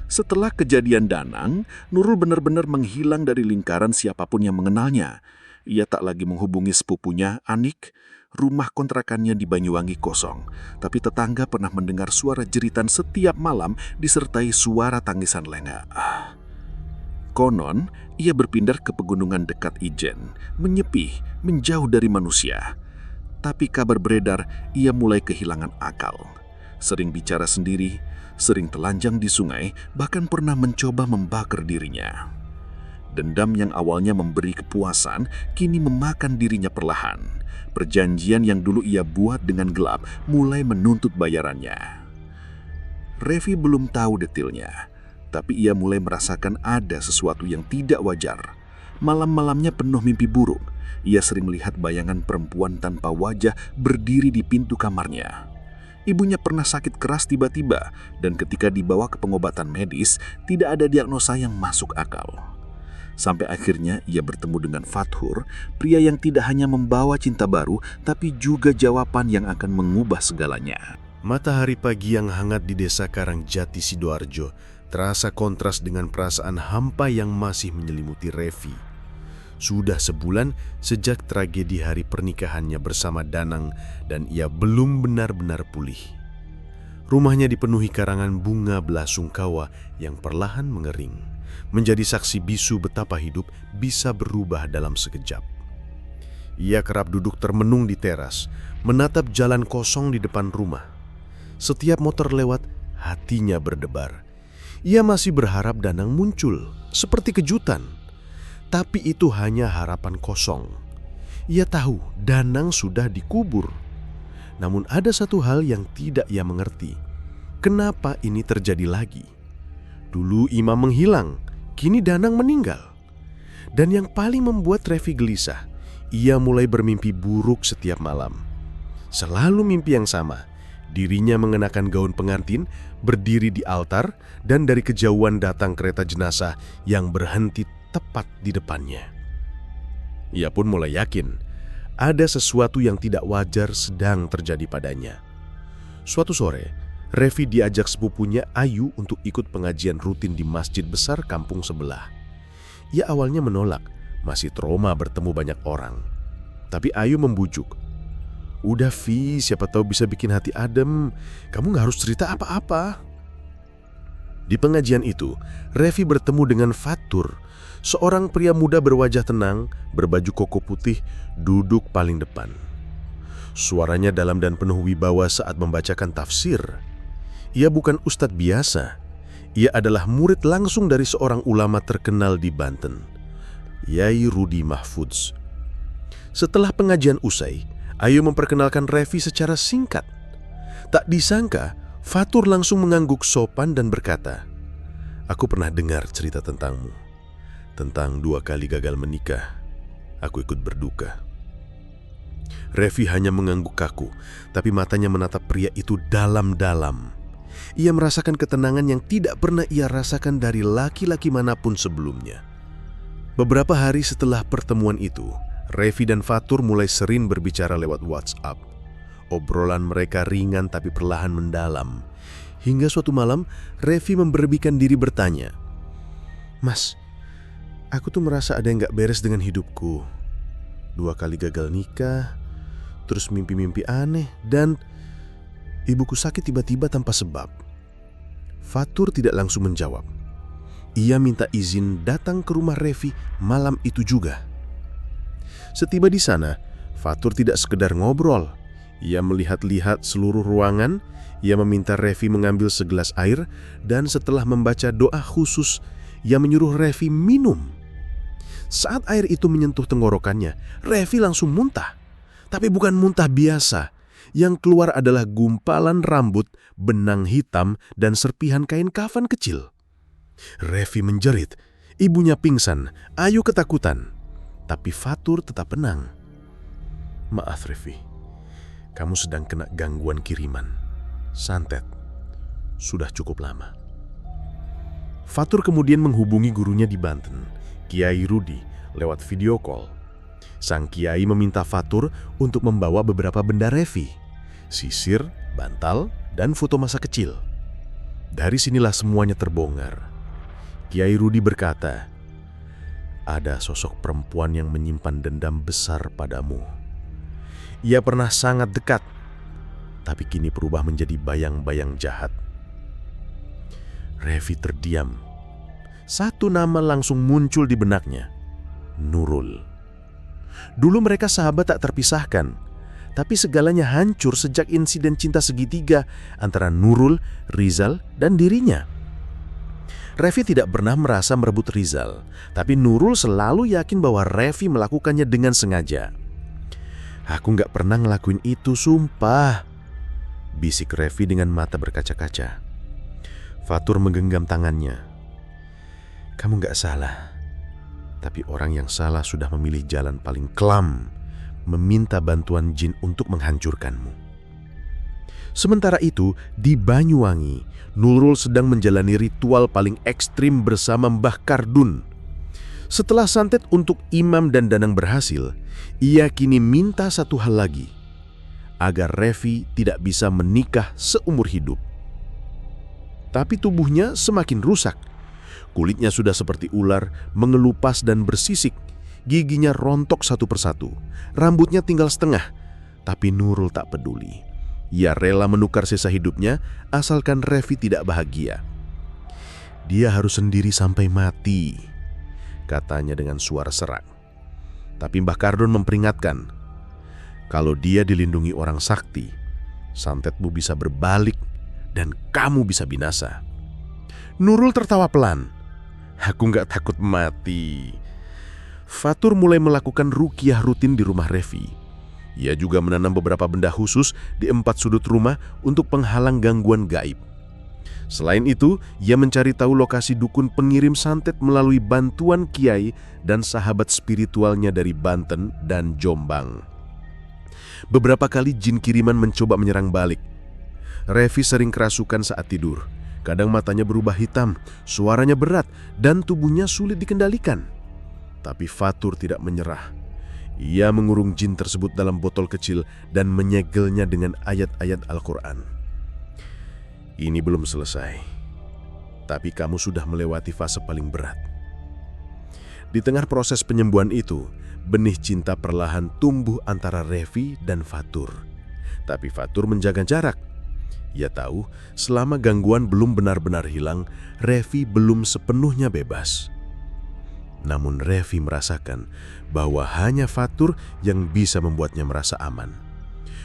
Setelah kejadian Danang, Nurul benar-benar menghilang dari lingkaran siapapun yang mengenalnya. Ia tak lagi menghubungi sepupunya, Anik. Rumah kontrakannya di Banyuwangi kosong, tapi tetangga pernah mendengar suara jeritan setiap malam disertai suara tangisan lengah. Konon, ia berpindah ke pegunungan dekat Ijen, menyepi, menjauh dari manusia. Tapi kabar beredar, ia mulai kehilangan akal. Sering bicara sendiri, sering telanjang di sungai, bahkan pernah mencoba membakar dirinya. Dendam yang awalnya memberi kepuasan, kini memakan dirinya perlahan. Perjanjian yang dulu ia buat dengan gelap mulai menuntut bayarannya. Revi belum tahu detailnya, tapi ia mulai merasakan ada sesuatu yang tidak wajar. Malam-malamnya penuh mimpi buruk. Ia sering melihat bayangan perempuan tanpa wajah berdiri di pintu kamarnya. Ibunya pernah sakit keras tiba-tiba, dan ketika dibawa ke pengobatan medis, tidak ada diagnosa yang masuk akal. Sampai akhirnya ia bertemu dengan Fathur, pria yang tidak hanya membawa cinta baru, tapi juga jawaban yang akan mengubah segalanya. Matahari pagi yang hangat di desa Karangjati Sidoarjo terasa kontras dengan perasaan hampa yang masih menyelimuti Revi. Sudah sebulan sejak tragedi hari pernikahannya bersama Danang dan ia belum benar-benar pulih. Rumahnya dipenuhi karangan bunga belasungkawa yang perlahan mengering, menjadi saksi bisu betapa hidup bisa berubah dalam sekejap. Ia kerap duduk termenung di teras, menatap jalan kosong di depan rumah. Setiap motor lewat, hatinya berdebar. Ia masih berharap Danang muncul, seperti kejutan. Tapi itu hanya harapan kosong. Ia tahu Danang sudah dikubur. Namun ada satu hal yang tidak ia mengerti. Kenapa ini terjadi lagi? Dulu Imam menghilang, kini Danang meninggal. Dan yang paling membuat Revi gelisah, ia mulai bermimpi buruk setiap malam. Selalu mimpi yang sama. Dirinya mengenakan gaun pengantin, berdiri di altar, dan dari kejauhan datang kereta jenazah yang berhenti tepat di depannya. Ia pun mulai yakin ada sesuatu yang tidak wajar sedang terjadi padanya. Suatu sore, Revi diajak sepupunya Ayu untuk ikut pengajian rutin di masjid besar kampung sebelah. Ia awalnya menolak, masih trauma bertemu banyak orang. Tapi Ayu membujuk. "Udah Vi, siapa tahu bisa bikin hati adem. Kamu gak harus cerita apa-apa." Di pengajian itu, Revi bertemu dengan Fathur, seorang pria muda berwajah tenang, berbaju koko putih, duduk paling depan. Suaranya dalam dan penuh wibawa saat membacakan tafsir. Ia bukan ustadz biasa. Ia adalah murid langsung dari seorang ulama terkenal di Banten, Yai Rudi Mahfudz. Setelah pengajian usai, Ayu memperkenalkan Revi secara singkat. Tak disangka, Fathur langsung mengangguk sopan dan berkata, "Aku pernah dengar cerita tentangmu. Tentang 2 kali gagal menikah. Aku ikut berduka." Revi hanya mengangguk kaku, tapi matanya menatap pria itu dalam-dalam. Ia merasakan ketenangan yang tidak pernah ia rasakan dari laki-laki manapun sebelumnya. Beberapa hari setelah pertemuan itu, Revi dan Fathur mulai sering berbicara lewat WhatsApp. Obrolan mereka ringan tapi perlahan mendalam. Hingga suatu malam, Revi memberanikan diri bertanya, "Mas, aku tuh merasa ada yang gak beres dengan hidupku. 2 kali gagal nikah, terus mimpi-mimpi aneh, dan ibuku sakit tiba-tiba tanpa sebab." Fathur tidak langsung menjawab. Ia minta izin datang ke rumah Revi malam itu juga. Setiba di sana, Fathur tidak sekedar ngobrol. Ia melihat-lihat seluruh ruangan. Ia meminta Revi mengambil segelas air, dan setelah membaca doa khusus, ia menyuruh Revi minum. Saat air itu menyentuh tenggorokannya, Revi langsung muntah. Tapi bukan muntah biasa. Yang keluar adalah gumpalan rambut, benang hitam, dan serpihan kain kafan kecil. Revi menjerit. Ibunya pingsan, Ayu ketakutan. Tapi Fatur tetap tenang. Maaf Revi, kamu sedang kena gangguan kiriman. Santet. Sudah cukup lama. Fatur kemudian menghubungi gurunya di Banten, Kiai Rudi, lewat video call. Sang Kiai meminta Fatur untuk membawa beberapa benda Revi, sisir, bantal, dan foto masa kecil. Dari sinilah semuanya terbongkar. Kiai Rudi berkata, ada sosok perempuan yang menyimpan dendam besar padamu. Ia pernah sangat dekat, tapi kini berubah menjadi bayang-bayang jahat. Revi terdiam. Satu nama langsung muncul di benaknya, Nurul. Dulu mereka sahabat tak terpisahkan, tapi segalanya hancur sejak insiden cinta segitiga antara Nurul, Rizal, dan dirinya. Revi tidak pernah merasa merebut Rizal, tapi Nurul selalu yakin bahwa Revi melakukannya dengan sengaja. Aku nggak pernah ngelakuin itu, sumpah, bisik Revi dengan mata berkaca-kaca. Fatur menggenggam tangannya. Kamu nggak salah, tapi orang yang salah sudah memilih jalan paling kelam, meminta bantuan jin untuk menghancurkanmu. Sementara itu, di Banyuwangi, Nurul sedang menjalani ritual paling ekstrim bersama Mbah Kardun. Setelah santet untuk Imam dan Danang berhasil, ia kini minta satu hal lagi, agar Revi tidak bisa menikah seumur hidup. Tapi tubuhnya semakin rusak. Kulitnya sudah seperti ular, mengelupas dan bersisik. Giginya rontok satu persatu. Rambutnya tinggal setengah. Tapi Nurul tak peduli. Ia rela menukar sisa hidupnya asalkan Revi tidak bahagia. Dia harus sendiri sampai mati, katanya dengan suara serak. Tapi Mbah Kardun memperingatkan, kalau dia dilindungi orang sakti, santetmu bisa berbalik dan kamu bisa binasa. Nurul tertawa pelan. Aku nggak takut mati. Fatur mulai melakukan ruqyah rutin di rumah Revi. Ia juga menanam beberapa benda khusus di 4 sudut rumah untuk penghalang gangguan gaib. Selain itu, ia mencari tahu lokasi dukun pengirim santet melalui bantuan kiai dan sahabat spiritualnya dari Banten dan Jombang. Beberapa kali jin kiriman mencoba menyerang balik. Revi sering kerasukan saat tidur. Kadang matanya berubah hitam, suaranya berat, dan tubuhnya sulit dikendalikan. Tapi Fatur tidak menyerah. Ia mengurung jin tersebut dalam botol kecil dan menyegelnya dengan ayat-ayat Al-Quran. Ini belum selesai, tapi kamu sudah melewati fase paling berat. Di tengah proses penyembuhan itu, benih cinta perlahan tumbuh antara Revi dan Fatur. Tapi Fatur menjaga jarak. Ia tahu selama gangguan belum benar-benar hilang, Revi belum sepenuhnya bebas. Namun Revi merasakan bahwa hanya Fatur yang bisa membuatnya merasa aman.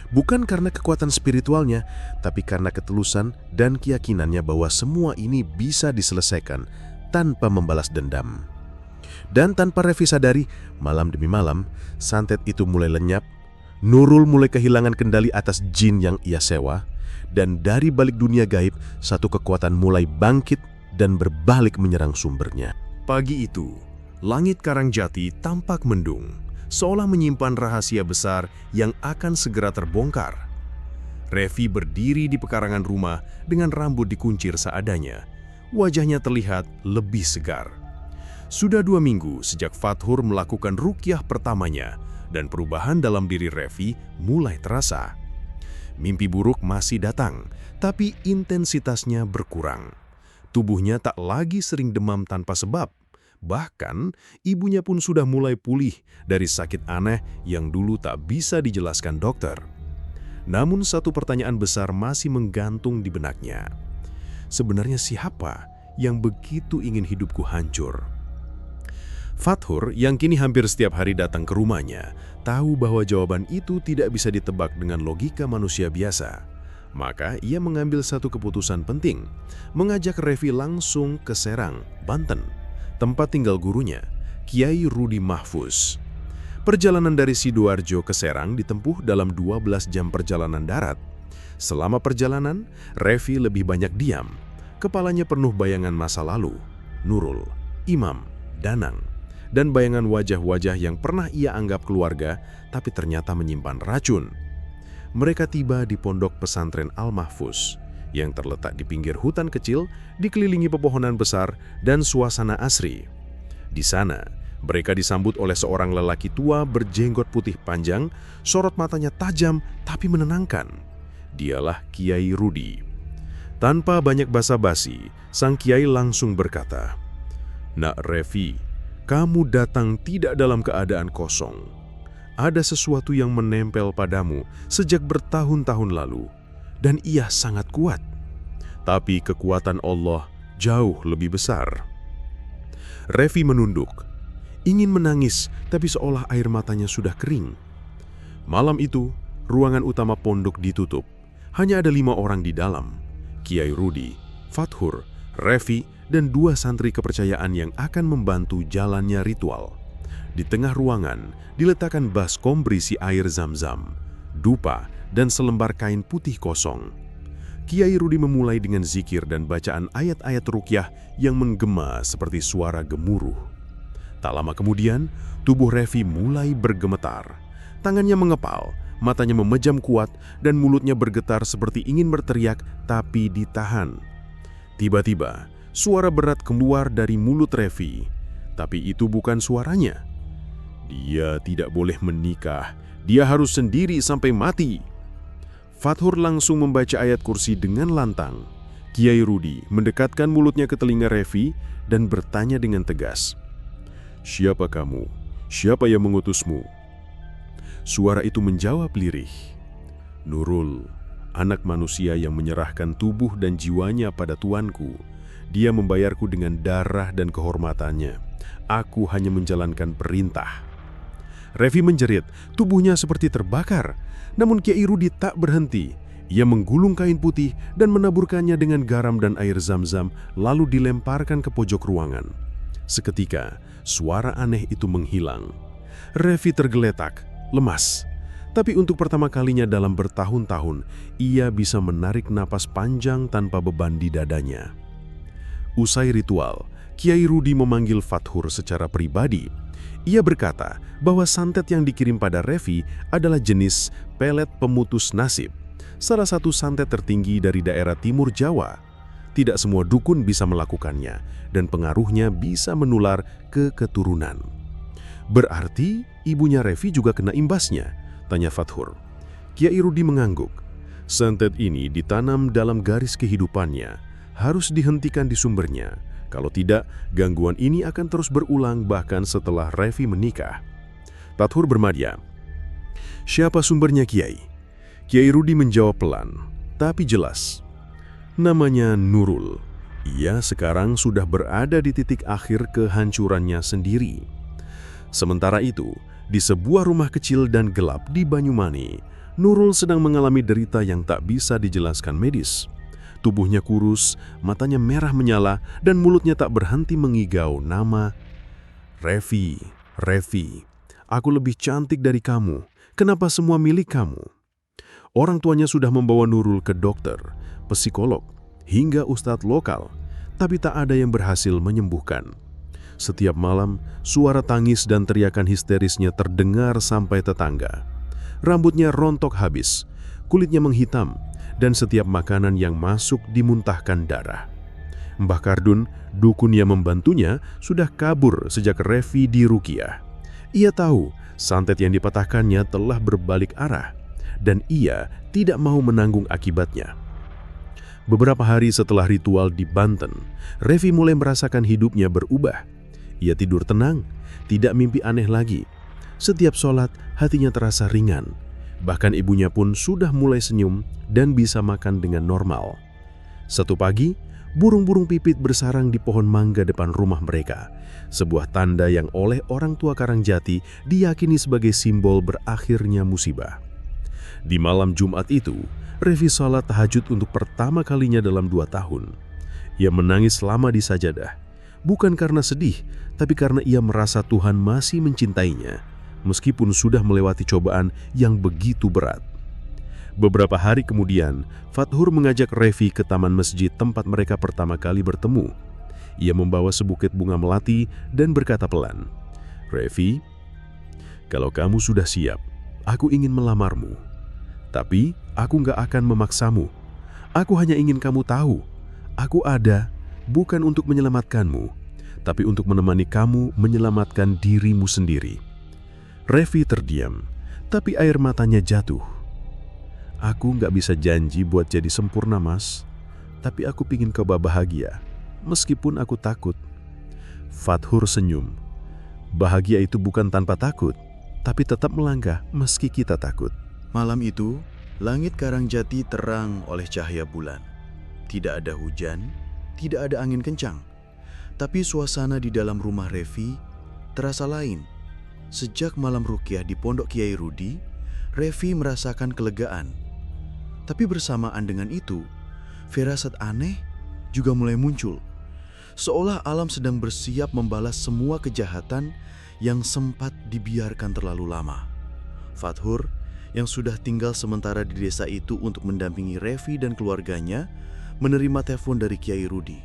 Bukan karena kekuatan spiritualnya, tapi karena ketulusan dan keyakinannya bahwa semua ini bisa diselesaikan tanpa membalas dendam. Dan tanpa Revi sadari, malam demi malam, santet itu mulai lenyap, Nurul mulai kehilangan kendali atas jin yang ia sewa, dan dari balik dunia gaib, satu kekuatan mulai bangkit dan berbalik menyerang sumbernya. Pagi itu, langit Karangjati tampak mendung, seolah menyimpan rahasia besar yang akan segera terbongkar. Revi berdiri di pekarangan rumah dengan rambut dikuncir seadanya. Wajahnya terlihat lebih segar. Sudah 2 minggu sejak Fathur melakukan ruqyah pertamanya, dan perubahan dalam diri Revi mulai terasa. Mimpi buruk masih datang, tapi intensitasnya berkurang. Tubuhnya tak lagi sering demam tanpa sebab. Bahkan, ibunya pun sudah mulai pulih dari sakit aneh yang dulu tak bisa dijelaskan dokter. Namun satu pertanyaan besar masih menggantung di benaknya. Sebenarnya siapa yang begitu ingin hidupku hancur? Fathur, yang kini hampir setiap hari datang ke rumahnya, tahu bahwa jawaban itu tidak bisa ditebak dengan logika manusia biasa. Maka ia mengambil satu keputusan penting, mengajak Revi langsung ke Serang, Banten, tempat tinggal gurunya, Kiai Rudi Mahfuz. Perjalanan dari Sidoarjo ke Serang ditempuh dalam 12 jam perjalanan darat. Selama perjalanan, Revi lebih banyak diam. Kepalanya penuh bayangan masa lalu, Nurul, Imam, Danang, dan bayangan wajah-wajah yang pernah ia anggap keluarga, tapi ternyata menyimpan racun. Mereka tiba di pondok pesantren Al-Mahfuz, yang terletak di pinggir hutan kecil, dikelilingi pepohonan besar dan suasana asri. Di sana, mereka disambut oleh seorang lelaki tua berjenggot putih panjang, sorot matanya tajam tapi menenangkan. Dialah Kiai Rudi. Tanpa banyak basa-basi, sang Kiai langsung berkata, "Nak Revi, kamu datang tidak dalam keadaan kosong. Ada sesuatu yang menempel padamu sejak bertahun-tahun lalu, dan ia sangat kuat. Tapi kekuatan Allah jauh lebih besar." Revi menunduk, ingin menangis, tapi seolah air matanya sudah kering. Malam itu, ruangan utama pondok ditutup. Hanya ada 5 orang di dalam, Kiai Rudi, Fathur, Revi, dan 2 santri kepercayaan yang akan membantu jalannya ritual. Di tengah ruangan, diletakkan baskom berisi air zam-zam, dupa, dan selembar kain putih kosong. Kiai Rudi memulai dengan zikir dan bacaan ayat-ayat ruqyah yang menggema seperti suara gemuruh. Tak lama kemudian, tubuh Revi mulai bergemetar. Tangannya mengepal, matanya memejam kuat, dan mulutnya bergetar seperti ingin berteriak tapi ditahan. Tiba-tiba, suara berat keluar dari mulut Revi, tapi itu bukan suaranya. Dia tidak boleh menikah, dia harus sendiri sampai mati. Fathur langsung membaca ayat kursi dengan lantang. Kiai Rudi mendekatkan mulutnya ke telinga Revi dan bertanya dengan tegas, "Siapa kamu? Siapa yang mengutusmu?" Suara itu menjawab lirih, "Nurul, anak manusia yang menyerahkan tubuh dan jiwanya pada Tuanku. Dia membayarku dengan darah dan kehormatannya. Aku hanya menjalankan perintah." Revi menjerit, tubuhnya seperti terbakar. Namun Kiai Rudi tak berhenti. Ia menggulung kain putih dan menaburkannya dengan garam dan air zam-zam, lalu dilemparkan ke pojok ruangan. Seketika, suara aneh itu menghilang. Revi tergeletak, lemas. Tapi untuk pertama kalinya dalam bertahun-tahun, ia bisa menarik napas panjang tanpa beban di dadanya. Usai ritual, Kiai Rudi memanggil Fathur secara pribadi. Ia berkata bahwa santet yang dikirim pada Revi adalah jenis pelet pemutus nasib, salah satu santet tertinggi dari daerah Timur Jawa. Tidak semua dukun bisa melakukannya, dan pengaruhnya bisa menular ke keturunan. "Berarti ibunya Revi juga kena imbasnya?" tanya Fathur. Kiai Rudi mengangguk. "Santet ini ditanam dalam garis kehidupannya, harus dihentikan di sumbernya. Kalau tidak, gangguan ini akan terus berulang bahkan setelah Revi menikah." Fathur bermadya, "Siapa sumbernya, Kiai?" Kiai Rudi menjawab pelan, tapi jelas. "Namanya Nurul. Ia sekarang sudah berada di titik akhir kehancurannya sendiri." Sementara itu, di sebuah rumah kecil dan gelap di Banyumani, Nurul sedang mengalami derita yang tak bisa dijelaskan medis. Tubuhnya kurus, matanya merah menyala, dan mulutnya tak berhenti mengigau nama, "Revi, Revi, aku lebih cantik dari kamu. Kenapa semua milik kamu?" Orang tuanya sudah membawa Nurul ke dokter, psikolog, hingga ustadz lokal, tapi tak ada yang berhasil menyembuhkan. Setiap malam, suara tangis dan teriakan histerisnya terdengar sampai tetangga. Rambutnya rontok habis, kulitnya menghitam, dan setiap makanan yang masuk dimuntahkan darah. Mbah Kardun, dukun yang membantunya, sudah kabur sejak Revi diruqyah. Ia tahu santet yang dipatahkannya telah berbalik arah, dan ia tidak mau menanggung akibatnya. Beberapa hari setelah ritual di Banten, Revi mulai merasakan hidupnya berubah. Ia tidur tenang, tidak mimpi aneh lagi. Setiap sholat, hatinya terasa ringan. Bahkan ibunya pun sudah mulai senyum dan bisa makan dengan normal. Satu pagi, burung-burung pipit bersarang di pohon mangga depan rumah mereka. Sebuah tanda yang oleh orang tua Karangjati diyakini sebagai simbol berakhirnya musibah. Di malam Jumat itu, Revi sholat tahajud untuk pertama kalinya dalam 2 tahun. Ia menangis lama di sajadah, bukan karena sedih, tapi karena ia merasa Tuhan masih mencintainya, meskipun sudah melewati cobaan yang begitu berat. Beberapa hari kemudian, Fathur mengajak Revi ke taman masjid tempat mereka pertama kali bertemu. Ia membawa sebuket bunga melati dan berkata pelan, "Revi, kalau kamu sudah siap, aku ingin melamarmu. Tapi aku nggak akan memaksamu. Aku hanya ingin kamu tahu, aku ada bukan untuk menyelamatkanmu, tapi untuk menemani kamu menyelamatkan dirimu sendiri." Revi terdiam, tapi air matanya jatuh. "Aku nggak bisa janji buat jadi sempurna, Mas. Tapi aku pingin kau bahagia, meskipun aku takut." Fathur senyum. Bahagia itu bukan tanpa takut, tapi tetap melangkah meski kita takut. Malam itu, langit Karangjati terang oleh cahaya bulan. Tidak ada hujan, tidak ada angin kencang. Tapi suasana di dalam rumah Revi terasa lain. Sejak malam ruqyah di Pondok Kiai Rudi, Revi merasakan kelegaan. Tapi bersamaan dengan itu, firasat aneh juga mulai muncul. Seolah alam sedang bersiap membalas semua kejahatan yang sempat dibiarkan terlalu lama. Fathur, yang sudah tinggal sementara di desa itu untuk mendampingi Revi dan keluarganya, menerima telepon dari Kiai Rudi.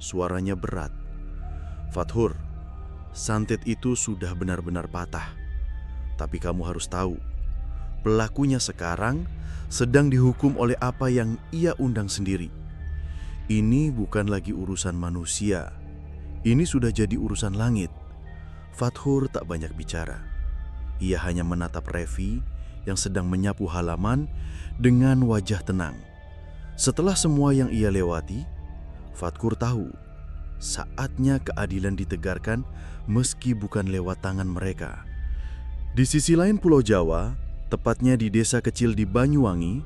Suaranya berat. "Fathur, santet itu sudah benar-benar patah. Tapi kamu harus tahu, pelakunya sekarang sedang dihukum oleh apa yang ia undang sendiri. Ini bukan lagi urusan manusia. Ini sudah jadi urusan langit." Fathur tak banyak bicara. Ia hanya menatap Revi yang sedang menyapu halaman dengan wajah tenang. Setelah semua yang ia lewati, Fathur tahu saatnya keadilan ditegakkan meski bukan lewat tangan mereka. Di sisi lain Pulau Jawa, tepatnya di desa kecil di Banyuwangi,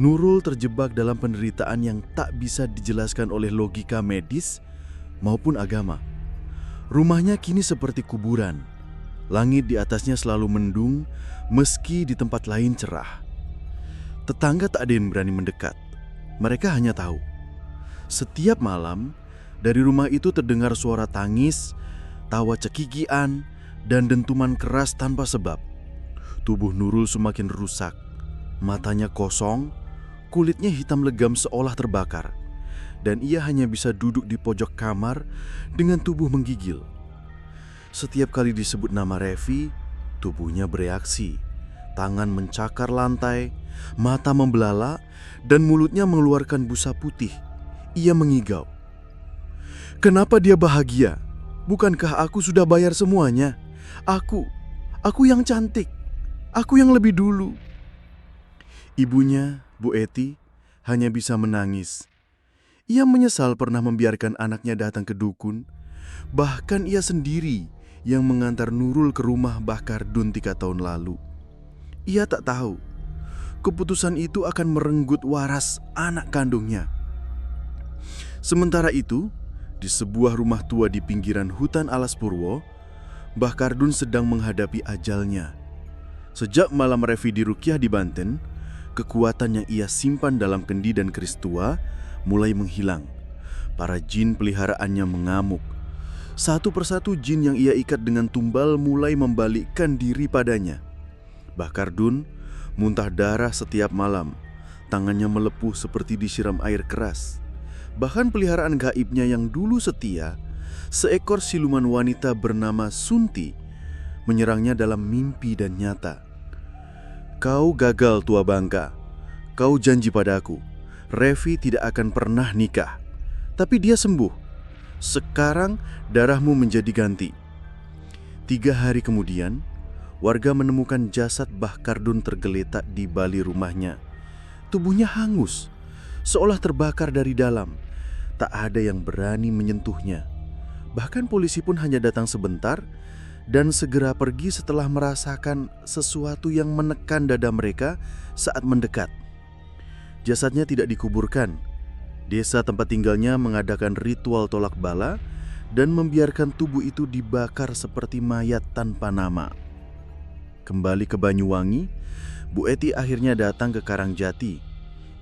Nurul terjebak dalam penderitaan yang tak bisa dijelaskan oleh logika medis maupun agama. Rumahnya kini seperti kuburan. Langit di atasnya selalu mendung meski di tempat lain cerah. Tetangga tak ada yang berani mendekat. Mereka hanya tahu, setiap malam dari rumah itu terdengar suara tangis, tawa cekikian, dan dentuman keras tanpa sebab. Tubuh Nurul semakin rusak, matanya kosong, kulitnya hitam legam seolah terbakar, dan ia hanya bisa duduk di pojok kamar dengan tubuh menggigil. Setiap kali disebut nama Revi, tubuhnya bereaksi, tangan mencakar lantai, mata membelalak, dan mulutnya mengeluarkan busa putih. Ia mengigau. "Kenapa dia bahagia? Bukankah aku sudah bayar semuanya? Aku yang cantik. Aku yang lebih dulu." Ibunya, Bu Eti, hanya bisa menangis. Ia menyesal pernah membiarkan anaknya datang ke dukun. Bahkan ia sendiri yang mengantar Nurul ke rumah Mbah Kardun 3 tahun lalu. Ia tak tahu, keputusan itu akan merenggut waras anak kandungnya. Sementara itu, di sebuah rumah tua di pinggiran hutan Alas Purwo, Mbah Kardun sedang menghadapi ajalnya. Sejak malam Revi diruqyah di Banten, kekuatan yang ia simpan dalam kendi dan keris tua mulai menghilang. Para jin peliharaannya mengamuk. Satu persatu jin yang ia ikat dengan tumbal mulai membalikkan diri padanya. Mbah Kardun muntah darah setiap malam. Tangannya melepuh seperti disiram air keras. Bahkan peliharaan gaibnya yang dulu setia, seekor siluman wanita bernama Sunti, menyerangnya dalam mimpi dan nyata. "Kau gagal, tua bangka. Kau janji padaku, Revi tidak akan pernah nikah. Tapi dia sembuh. Sekarang darahmu menjadi ganti." 3 hari kemudian, warga menemukan jasad Mbah Kardun tergeletak di bali rumahnya. Tubuhnya hangus, seolah terbakar dari dalam. Tak ada yang berani menyentuhnya. Bahkan polisi pun hanya datang sebentar dan segera pergi setelah merasakan sesuatu yang menekan dada mereka saat mendekat. Jasadnya tidak dikuburkan. Desa tempat tinggalnya mengadakan ritual tolak bala dan membiarkan tubuh itu dibakar seperti mayat tanpa nama. Kembali ke Banyuwangi, Bu Eti akhirnya datang ke Karangjati.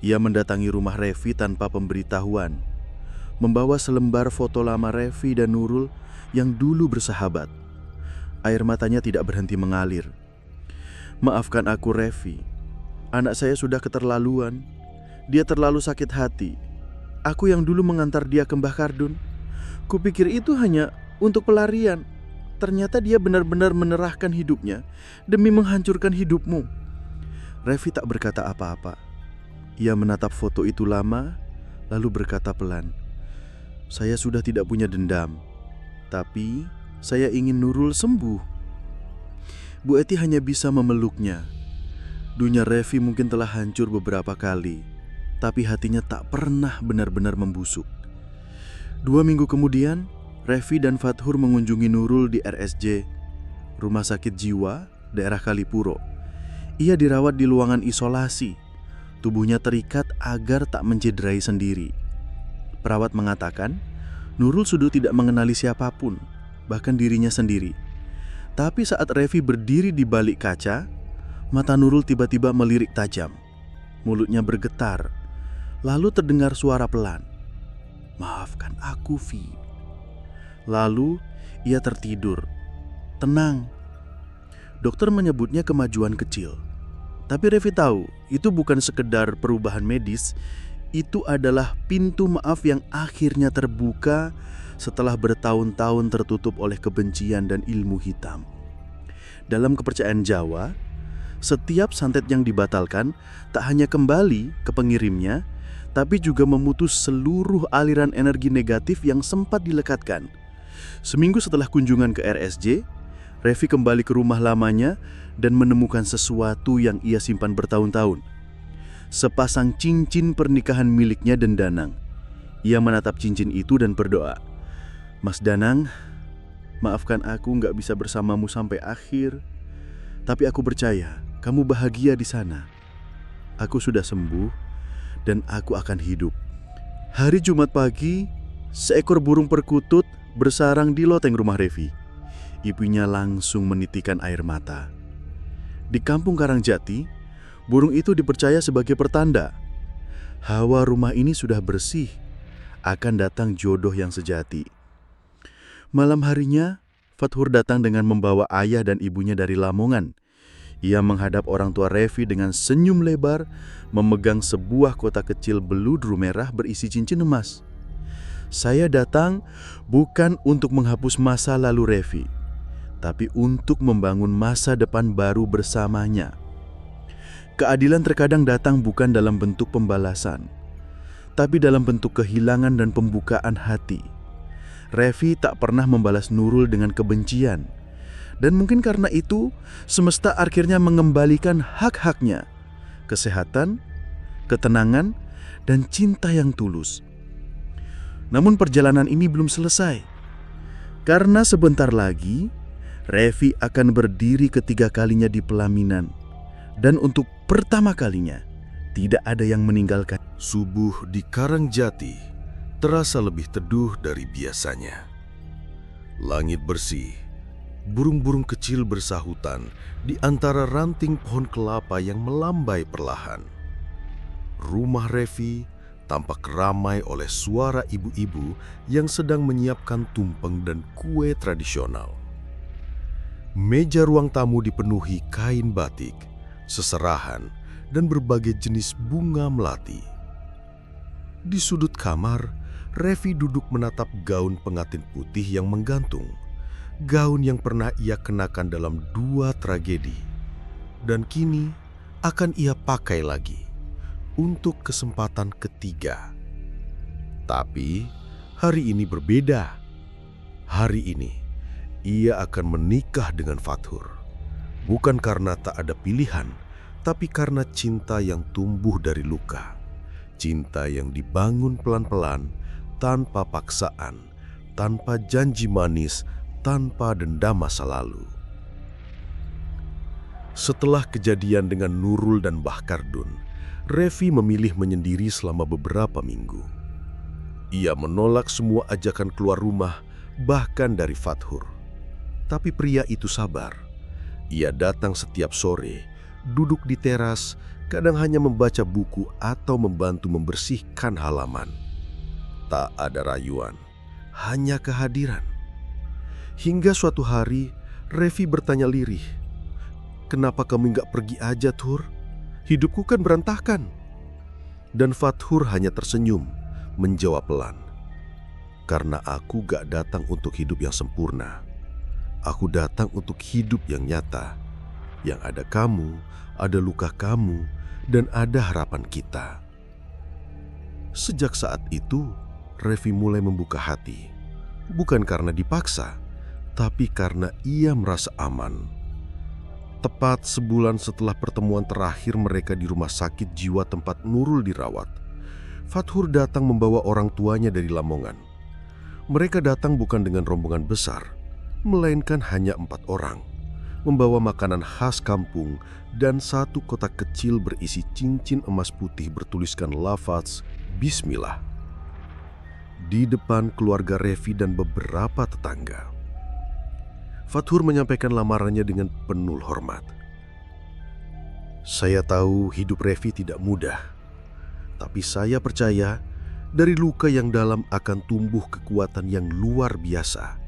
Ia mendatangi rumah Revi tanpa pemberitahuan, membawa selembar foto lama Revi dan Nurul yang dulu bersahabat. Air matanya tidak berhenti mengalir. "Maafkan aku, Revi. Anak saya sudah keterlaluan. Dia terlalu sakit hati. Aku yang dulu mengantar dia ke Mbah Kardun. Kupikir itu hanya untuk pelarian. Ternyata dia benar-benar menyerahkan hidupnya demi menghancurkan hidupmu." Revi tak berkata apa-apa. Ia menatap foto itu lama, lalu berkata pelan, "Saya sudah tidak punya dendam. Tapi saya ingin Nurul sembuh." Bu Eti hanya bisa memeluknya. Dunia Revi mungkin telah hancur beberapa kali, tapi hatinya tak pernah benar-benar membusuk. 2 minggu kemudian, Revi dan Fathur mengunjungi Nurul di RSJ, Rumah Sakit Jiwa, daerah Kalipuro. Ia dirawat di ruangan isolasi. Tubuhnya terikat agar tak mencederai sendiri. Perawat mengatakan, Nurul sudah tidak mengenali siapapun, bahkan dirinya sendiri. Tapi saat Revi berdiri di balik kaca, mata Nurul tiba-tiba melirik tajam. Mulutnya bergetar. Lalu terdengar suara pelan, "Maafkan aku, Vi." Lalu ia tertidur. Tenang. Dokter menyebutnya kemajuan kecil. Tapi Revi tahu, itu bukan sekedar perubahan medis. Itu adalah pintu maaf yang akhirnya terbuka setelah bertahun-tahun tertutup oleh kebencian dan ilmu hitam. Dalam kepercayaan Jawa, setiap santet yang dibatalkan tak hanya kembali ke pengirimnya, tapi juga memutus seluruh aliran energi negatif yang sempat dilekatkan. Seminggu setelah kunjungan ke RSJ, Revi kembali ke rumah lamanya dan menemukan sesuatu yang ia simpan bertahun-tahun. Sepasang cincin pernikahan miliknya dan Danang. Ia menatap cincin itu dan berdoa, "Mas Danang, maafkan aku gak bisa bersamamu sampai akhir, tapi aku percaya kamu bahagia di sana. Aku sudah sembuh dan aku akan hidup." Hari Jumat pagi, seekor burung perkutut bersarang di loteng rumah Revi. Ibunya langsung menitikkan air mata. Di kampung Karangjati, burung itu dipercaya sebagai pertanda hawa rumah ini sudah bersih, akan datang jodoh yang sejati. Malam harinya, Fathur datang dengan membawa ayah dan ibunya dari Lamongan. Ia menghadap orang tua Revi dengan senyum lebar, memegang sebuah kotak kecil beludru merah berisi cincin emas. "Saya datang bukan untuk menghapus masa lalu Revi, tapi untuk membangun masa depan baru bersamanya." Keadilan terkadang datang bukan dalam bentuk pembalasan, tapi dalam bentuk kehilangan dan pembukaan hati. Revi tak pernah membalas Nurul dengan kebencian. Dan mungkin karena itu, semesta akhirnya mengembalikan hak-haknya, kesehatan, ketenangan, dan cinta yang tulus. Namun perjalanan ini belum selesai. Karena sebentar lagi, Revi akan berdiri ketiga kalinya di pelaminan. Dan untuk pertama kalinya, tidak ada yang meninggalkan. Subuh di Karangjati terasa lebih teduh dari biasanya. Langit bersih, burung-burung kecil bersahutan di antara ranting pohon kelapa yang melambai perlahan. Rumah Revi tampak ramai oleh suara ibu-ibu yang sedang menyiapkan tumpeng dan kue tradisional. Meja ruang tamu dipenuhi kain batik, seserahan, dan berbagai jenis bunga melati. Di sudut kamar, Revi duduk menatap gaun pengantin putih yang menggantung. Gaun yang pernah ia kenakan dalam 2 tragedi. Dan kini akan ia pakai lagi untuk kesempatan ketiga. Tapi hari ini berbeda. Hari ini ia akan menikah dengan Fathur. Bukan karena tak ada pilihan, tapi karena cinta yang tumbuh dari luka. Cinta yang dibangun pelan-pelan, tanpa paksaan, tanpa janji manis, tanpa dendam masa lalu. Setelah kejadian dengan Nurul dan Mbah Kardun, Revi memilih menyendiri selama beberapa minggu. Ia menolak semua ajakan keluar rumah, bahkan dari Fathur. Tapi pria itu sabar. Ia datang setiap sore, duduk di teras, kadang hanya membaca buku atau membantu membersihkan halaman. Tak ada rayuan, hanya kehadiran. Hingga suatu hari, Revi bertanya lirih, "Kenapa kamu nggak pergi aja, Tur? Hidupku kan berantakan." Dan Fathur hanya tersenyum, menjawab pelan, "Karena aku gak datang untuk hidup yang sempurna. Aku datang untuk hidup yang nyata. Yang ada kamu, ada luka kamu, dan ada harapan kita." Sejak saat itu, Revi mulai membuka hati. Bukan karena dipaksa, tapi karena ia merasa aman. Tepat sebulan setelah pertemuan terakhir mereka di rumah sakit jiwa tempat Nurul dirawat, Fathur datang membawa orang tuanya dari Lamongan. Mereka datang bukan dengan rombongan besar, melainkan hanya 4 orang, membawa makanan khas kampung dan 1 kotak kecil berisi cincin emas putih bertuliskan lafaz Bismillah. Di depan keluarga Revi dan beberapa tetangga, Fathur menyampaikan lamarannya dengan penuh hormat. "Saya tahu hidup Revi tidak mudah, tapi saya percaya dari luka yang dalam akan tumbuh kekuatan yang luar biasa.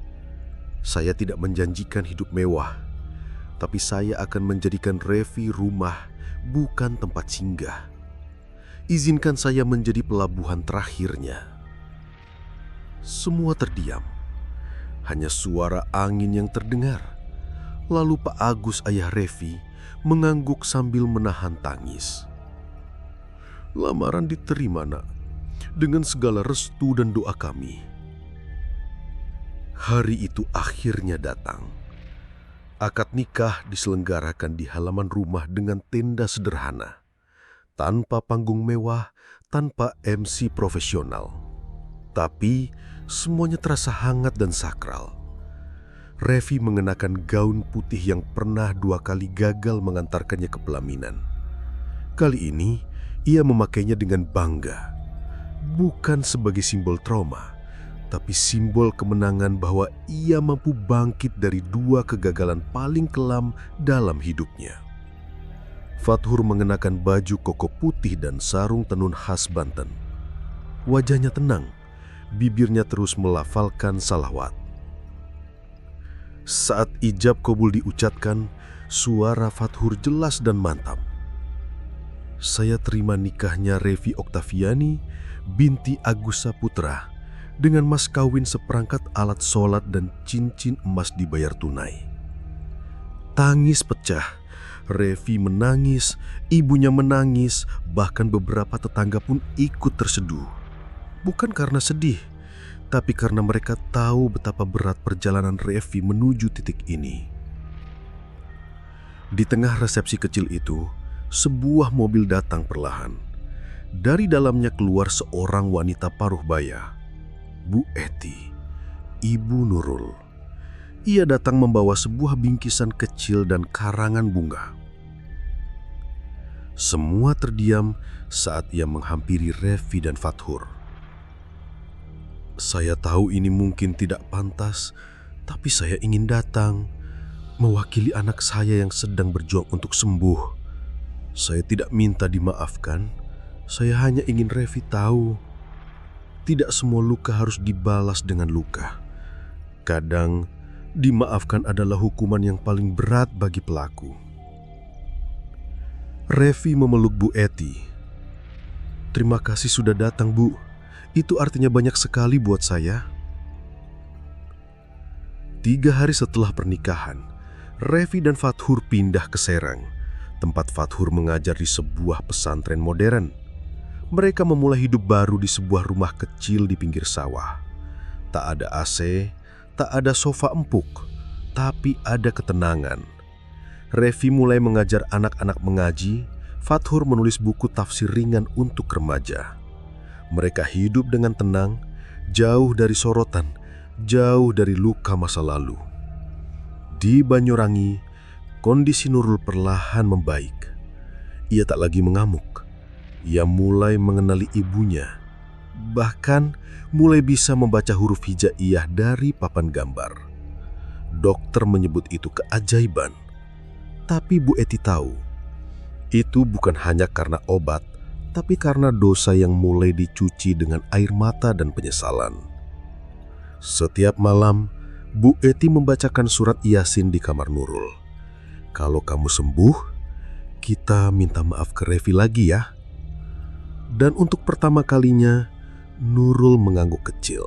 Saya tidak menjanjikan hidup mewah, tapi saya akan menjadikan Revi rumah, bukan tempat singgah. Izinkan saya menjadi pelabuhan terakhirnya." Semua terdiam. Hanya suara angin yang terdengar. Lalu Pak Agus, ayah Revi, mengangguk sambil menahan tangis. "Lamaran diterima, Nak, dengan segala restu dan doa kami." Hari itu akhirnya datang. Akad nikah diselenggarakan di halaman rumah dengan tenda sederhana, tanpa panggung mewah, tanpa MC profesional. Tapi semuanya terasa hangat dan sakral. Revi mengenakan gaun putih yang pernah 2 kali gagal mengantarkannya ke pelaminan. Kali ini ia memakainya dengan bangga, bukan sebagai simbol trauma, tapi simbol kemenangan bahwa ia mampu bangkit dari 2 kegagalan paling kelam dalam hidupnya. Fathur mengenakan baju koko putih dan sarung tenun khas Banten. Wajahnya tenang, bibirnya terus melafalkan salawat. Saat ijab kabul diucapkan, suara Fathur jelas dan mantap. "Saya terima nikahnya Revi Oktaviani binti Agus Saputra dengan mas kawin seperangkat alat sholat dan cincin emas dibayar tunai." Tangis pecah. Revi menangis, ibunya menangis, bahkan beberapa tetangga pun ikut terseduh. Bukan karena sedih, tapi karena mereka tahu betapa berat perjalanan Revi menuju titik ini. Di tengah resepsi kecil itu, sebuah mobil datang perlahan. Dari dalamnya keluar seorang wanita paruh baya, Bu Eti, ibu Nurul. Ia datang membawa sebuah bingkisan kecil dan karangan bunga. Semua terdiam saat ia menghampiri Revi dan Fathur. "Saya tahu ini mungkin tidak pantas, tapi saya ingin datang, mewakili anak saya yang sedang berjuang untuk sembuh. Saya tidak minta dimaafkan, saya hanya ingin Revi tahu, tidak semua luka harus dibalas dengan luka. Kadang, dimaafkan adalah hukuman yang paling berat bagi pelaku." Revi memeluk Bu Eti. "Terima kasih sudah datang, Bu. Itu artinya banyak sekali buat saya." 3 hari setelah pernikahan, Revi dan Fathur pindah ke Serang, tempat Fathur mengajar di sebuah pesantren modern. Mereka memulai hidup baru di sebuah rumah kecil di pinggir sawah. Tak ada AC, tak ada sofa empuk, tapi ada ketenangan. Revi mulai mengajar anak-anak mengaji, Fathur menulis buku tafsir ringan untuk remaja. Mereka hidup dengan tenang, jauh dari sorotan, jauh dari luka masa lalu. Di Banyuwangi, kondisi Nurul perlahan membaik. Ia tak lagi mengamuk. Ia mulai mengenali ibunya, bahkan mulai bisa membaca huruf hijaiyah dari papan gambar. Dokter menyebut itu keajaiban. Tapi Bu Eti tahu, itu bukan hanya karena obat, tapi karena dosa yang mulai dicuci dengan air mata dan penyesalan. Setiap malam, Bu Eti membacakan surat Yasin di kamar Nurul. Kalau kamu sembuh, kita minta maaf ke Revi lagi ya. Dan untuk pertama kalinya, Nurul mengangguk kecil.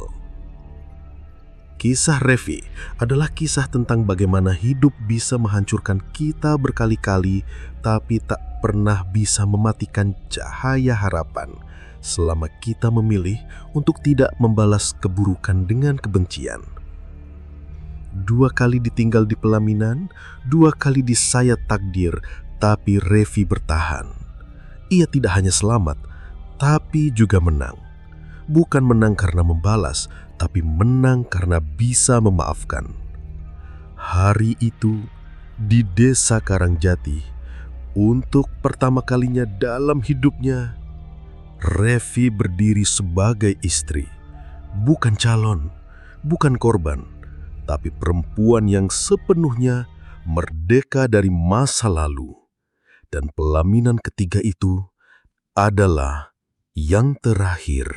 Kisah Revi adalah kisah tentang bagaimana hidup bisa menghancurkan kita berkali-kali, tapi tak pernah bisa mematikan cahaya harapan selama kita memilih untuk tidak membalas keburukan dengan kebencian. 2 kali ditinggal di pelaminan, 2 kali disayat takdir, tapi Revi bertahan. Ia tidak hanya selamat, tapi juga menang. Bukan menang karena membalas, tapi menang karena bisa memaafkan. Hari itu, di Desa Karangjati, untuk pertama kalinya dalam hidupnya, Revi berdiri sebagai istri. Bukan calon, bukan korban, tapi perempuan yang sepenuhnya merdeka dari masa lalu. Dan pelaminan ketiga itu adalah yang terakhir.